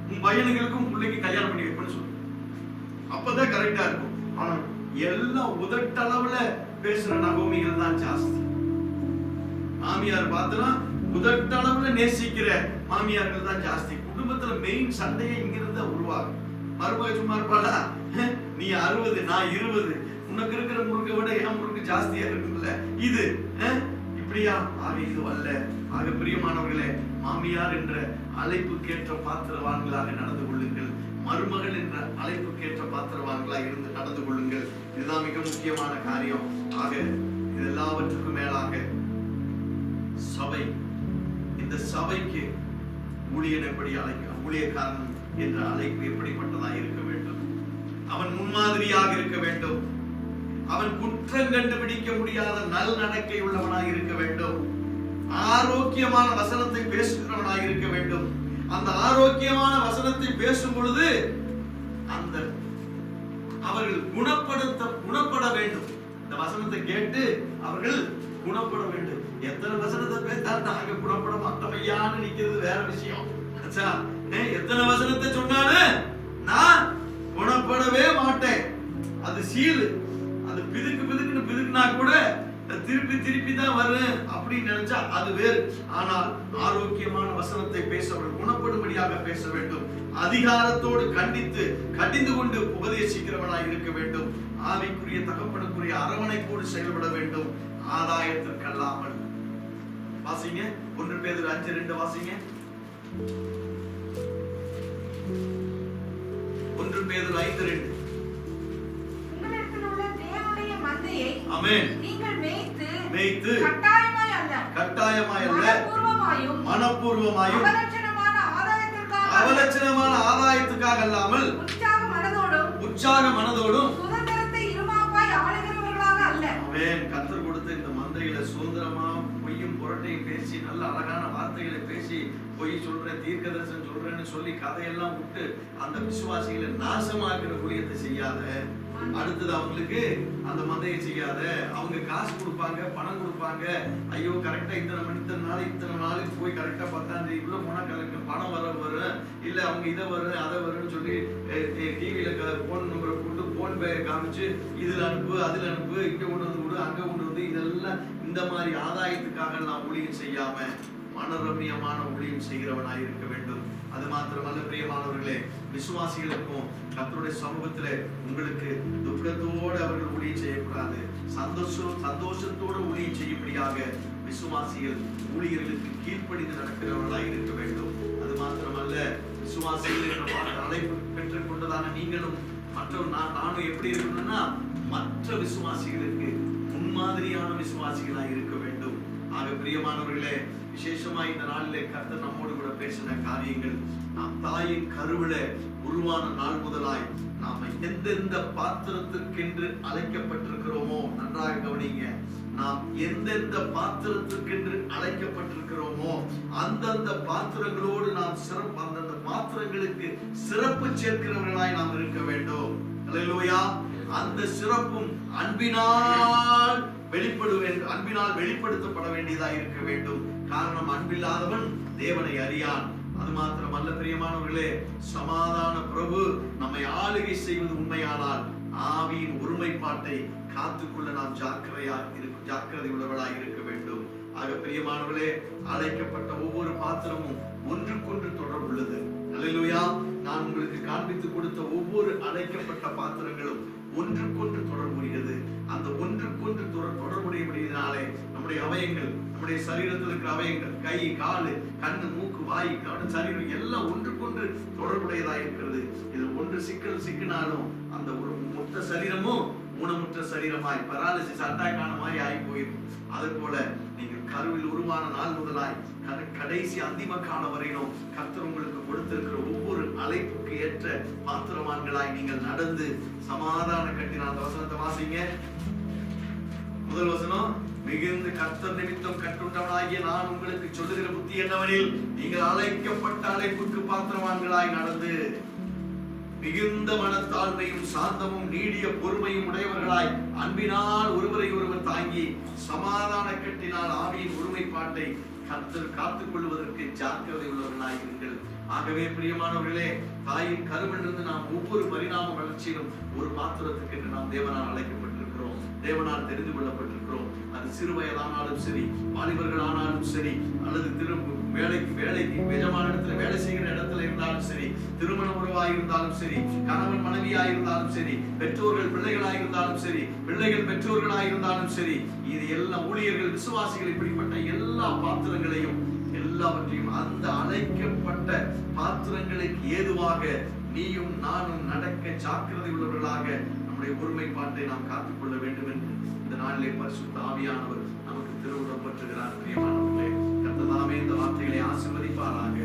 S1: உன் பையனுங்களுக்கும் பிள்ளைக்கு கல்யாணம் பண்ணி வைப்பேன்னு சொல்லு, அப்பதான் கரெக்டா இருக்கும். ஆனா எல்லாம் உதட்டளவுல பேசுற நகோமிகள் தான் ஜாஸ்தி. மாமியார் பார்த்தா உதட்டளவுல நேசிக்கிற மாமியார்கள் தான் ஜாஸ்தி. குடும்பத்துல மெயின் சண்டையே இங்கிருந்து உருவாகும். மருமக சும்மா இருப்பாளா, நீ 60 நான் 20, உனக்கு இருக்கிற முறுக்கை விட என் முறுக்கு ஜாஸ்தியா இருக்குல்ல, இது இப்படியா? ஆக இது அல்ல. ஆக பிரியமானவர்களே, மாமியார் என்ற அழைப்புக்கேற்ற பாத்திரவான்களாக நடந்து கொள்ளுங்கள், மருமகள் என்ற அழைப்புக்கேற்ற பாத்திரவான்களாக இருந்து நடந்து கொள்ளுங்கள். இதுதான் மிக முக்கியமான காரியம். ஆக இதெல்லாவற்றுக்கும் மேலாக சபை, இந்த சபைக்கு ஊழியன் எப்படி அழைக்க, ஊழியக்காரன் என்ற அழைப்பு எப்படிப்பட்டதாக இருக்க வேண்டும், அவன் முன்மாதிரியாக இருக்க வேண்டும். அவன் குற்றம் கண்டுபிடிக்க முடியாத நல் நடக்கை உள்ளவனாய் இருக்க வேண்டும். ஆரோக்கியமான வசனத்தை பேசுகிறவனாய் இருக்க வேண்டும். அந்த ஆரோக்கியமான வசனத்தை பேசும் பொழுது அந்த அவர்கள் குணப்பட வேண்டும். இந்த வசனத்தை கேட்டு அவர்கள் குணப்பட வேண்டும். எத்தனை வசனத்தை பேசினாலும் நாங்க குணப்பட மாட்டோமையான்னு நிக்கிறது வேற விஷயம். எத்தனை வசனத்தை சொன்னாலும் நான் குணப்படவே மாட்டேன். அது சீல், அது பிதுக்குன்னு பிதுக்குனா கூட திருப்பி தான் வரும் அப்படின்னு நினைச்சா அது வேறு. ஆனால் ஆரோக்கியமான வசனத்தை பேசவர்கள் குணப்படும்படியாக பேச வேண்டும். அதிகாரத்தோடு கண்டிந்து கொண்டு உபதேசிக்கிறவனாய் இருக்க வேண்டும். ஆவிக்குரிய தகப்பனுக்குரிய அரவணைப்போடு செயல்பட வேண்டும். ஆதாயத்திற்கல்லாமல். வாசிங்க 1 பேதுரு 5:2 வாசிங்க. 1 பேதுரு 5:2. ஆமென். நீங்கள் மேய்த்து கட்டாயமாய் அல்ல மனப்பூர்வமாயும் அவலட்சணமான ஆதாயத்துக்காக அல்லாமல் உற்சாக மனதோடும் கர்த்தர் கொடுத்த இந்த மந்தையில சுதந்திரமா பொய்யும் புரட்டையும் பேசி நல்ல அழகான வார்த்தைகளை பேசி பொய் சொல்றேன் தீர்க்கதரிசனம் சொல்றேன்னு சொல்லி கதையெல்லாம் விட்டு அந்த விசுவாசிகளை நாசமாக்குற ஊழியத்தை செய்யாத. அடுத்தது அவங்களுக்கு அந்த மந்தையை செய்யாத. அவங்க காசு கொடுப்பாங்க, பணம் கொடுப்பாங்க. ஐயோ கரெக்டா இத்தனை நாளைக்கு போய் கரெக்டா 10ஆம் தேதிக்குள்ள போனா கரெக்டா பணம் வரும், இல்ல அவங்க இதை வரும் அதை வரும்னு சொல்லி டிவியில போன் நம்பரை போட்டு போன் பே காமிச்சு இதுல அனுப்பு அதுல அனுப்பு, இங்க கொண்டு வந்து கொடு அங்க கொண்டு வந்து, இதெல்லாம் இந்த மாதிரி ஆதாயத்துக்காக நான் ஊழியம் செய்யாம மனரம்யமான ஊழியம் செய்கிறவனாய் இருக்க வேண்டும். அது மாத்திரமல்ல பிரியமானவர்களே, விசுவாசிகளுக்கும் கர்த்தருடைய சமூகத்திலே உங்களுக்கு துக்கத்தோடு அவர்கள் ஊழியம் செய்யக்கூடாது. சந்தோஷத்தோடு ஊழியம் செய்யும்படியாக விசுவாசிகள் ஊழியர்களுக்கு கீழ்ப்படிந்து நடக்கிறவர்களாய் இருக்க வேண்டும். அது மாத்திரமல்ல, விசுவாசிகள் என்ற வார்த்தை அழைப்பு பெற்றுக் கொண்டதான நீங்களும் நானும் எப்படி இருக்கணும்னா மற்ற விசுவாசிகளுக்கு முன்மாதிரியான விசுவாசிகளாய் இருக்க வேண்டும். ஆக பிரியமானவர்களே, விசேஷமா இந்த நாளிலே கர்த்தர் நம்மோடு கூட பேசின காரியங்கள், நாம் தாயின் கருவில உருவான நாள் முதலாய் நாம எந்தெந்த பாத்திரத்திற்கென்று அழைக்கப்பட்டிருக்கிறோமோ, நன்றாக கவனிங்க, நாம் எந்தெந்த பாத்திரத்திற்கென்று அழைக்கப்பட்டிருக்கிறோமோ அந்தந்த பாத்திரங்களோடு நாம் அந்தந்த பாத்திரங்களுக்கு சிறப்பு சேர்க்கிறவர்களாய் நாம் இருக்க வேண்டும். அல்லேலூயா. அந்த சிறப்பும் அன்பினால் வெளிப்படுத்தப்பட வேண்டியதாக இருக்க வேண்டும். காரணம், அன்பில்லாதவன் தேவனை அறியான். அது மாத்திரமல்ல பிரியமானவர்களே, சமாதான பிரபு நம்மை ஆளுகை செய்வது உண்மையானால் ஆவியின் ஒருமைப்பாட்டை காத்துக்கொள்ள நாம் ஜாக்கிரதை உள்ளவர்களாக இருக்க வேண்டும். ஆக பிரியமானவர்களே, அழைக்கப்பட்ட ஒவ்வொரு பாத்திரமும் ஒன்றுக்கொன்று தொடர்புள்ளது. அல்லேலூயா. நான் உங்களுக்கு காண்பித்து கொடுத்த ஒவ்வொரு அழைக்கப்பட்ட பாத்திரங்களும் ஒன்றுக்கொன்று தொடர்புடையது. அந்த ஒன்றுக்கொன்று தொடர்புடையபடியினாலே நம்முடைய அவயங்கள், நம்முடைய சரீரத்தில் இருக்கிற அவயங்கள், கை காலு கண்ணு மூக்கு வாய் சரீரம் எல்லாம் ஒன்றுக்கொன்று தொடர்புடையதாக இருக்கிறது. இது ஒன்று சிக்கினாலும் அந்த ஒரு மொத்த சரீரமும் ஊனமுற்ற சரீரமாய் பராலிசிஸ் அட்டாக் ஆன மாதிரி ஆகி போயிருக்கும். அது போல நீங்கள் கருவில் உருவான நாள் முதலாய் கடைசி அந்திம காலம் வரையிலும் கர்த்தர் உங்களுக்கு கொடுத்திருக்கிற ஒவ்வொரு அழைப்புக்கு ஏற்ற பாத்திரவான்களாய் நீங்கள் நடந்து சமாதான கட்டின அந்த வசனத்தை வாசிங்க. முதல் வசனம், மிகுந்த கர்த்தர் நிமித்தம் கட்டுண்டவனாகிய நான் உங்களுக்கு சொல்லுகிற புத்தி என்னவெனில், நீங்கள் அழைக்கப்பட்ட அழைப்புக்கு பாத்திரவான்களாய் நடந்து மிகுந்த மனத்தாழ்மையும் சாந்தமும் நீடிய பொறுமையும் உடையவர்களாய் அன்பினால் ஒருவரை ஒருவர் தாங்கி சமாதான கட்டினால் ஆவியின் ஒருமைப்பாட்டை கர்த்தர் காத்துக் கொள்வதற்கு ஜாக்கிரதை உள்ளவர்களாய் இருங்கள். ஆகவே பிரியமானவர்களே, தாயின் கருவிலிருந்து நாம் ஒவ்வொரு பரிணாம வளர்ச்சியிலும் ஒரு பாத்திரத்துக்கு என்று நாம் தேவனால் அழைக்கப்பட்டிருக்கிறோம், தேவனால் தெரிந்து கொள்ளப்பட்டிருக்கிறோம். அது சிறு வயதானாலும் சரி, வாலிபர்கள் ஆனாலும் சரி, அல்லது வேலைக்கு எஜமான இடத்துல வேலை செய்கிற இடத்துல இருந்தாலும் சரி, திருமண உறவாக இருந்தாலும் சரி, கணவன் மனைவியாக இருந்தாலும் சரி, பெற்றோர்கள் பிள்ளைகளாக இருந்தாலும் சரி, பிள்ளைகள் பெற்றோர்களாக இருந்தாலும் சரி, இது எல்லாம் ஊழியர்கள் விசுவாசிகள், இப்படிப்பட்ட எல்லா பாத்திரங்களையும் எல்லாவற்றையும் அந்த அழைக்கப்பட்ட பாத்திரங்களுக்கு ஏதுவாக நீயும் நானும் நடக்க ஜாக்கிரதை உள்ளவர்களாக நம்முடைய ஒருமைப்பாட்டை நாம் காத்துக்கொள்ள வேண்டும் என்று இந்த நாளிலே பரிசுத்த ஆவியானவர் நமக்கு திருவுளப்பட்டிருக்கிறார். பிரியமானவர்களே, கர்த்தர் தாமே இந்த வார்த்தைகளை ஆசீர்வதிப்பாராக.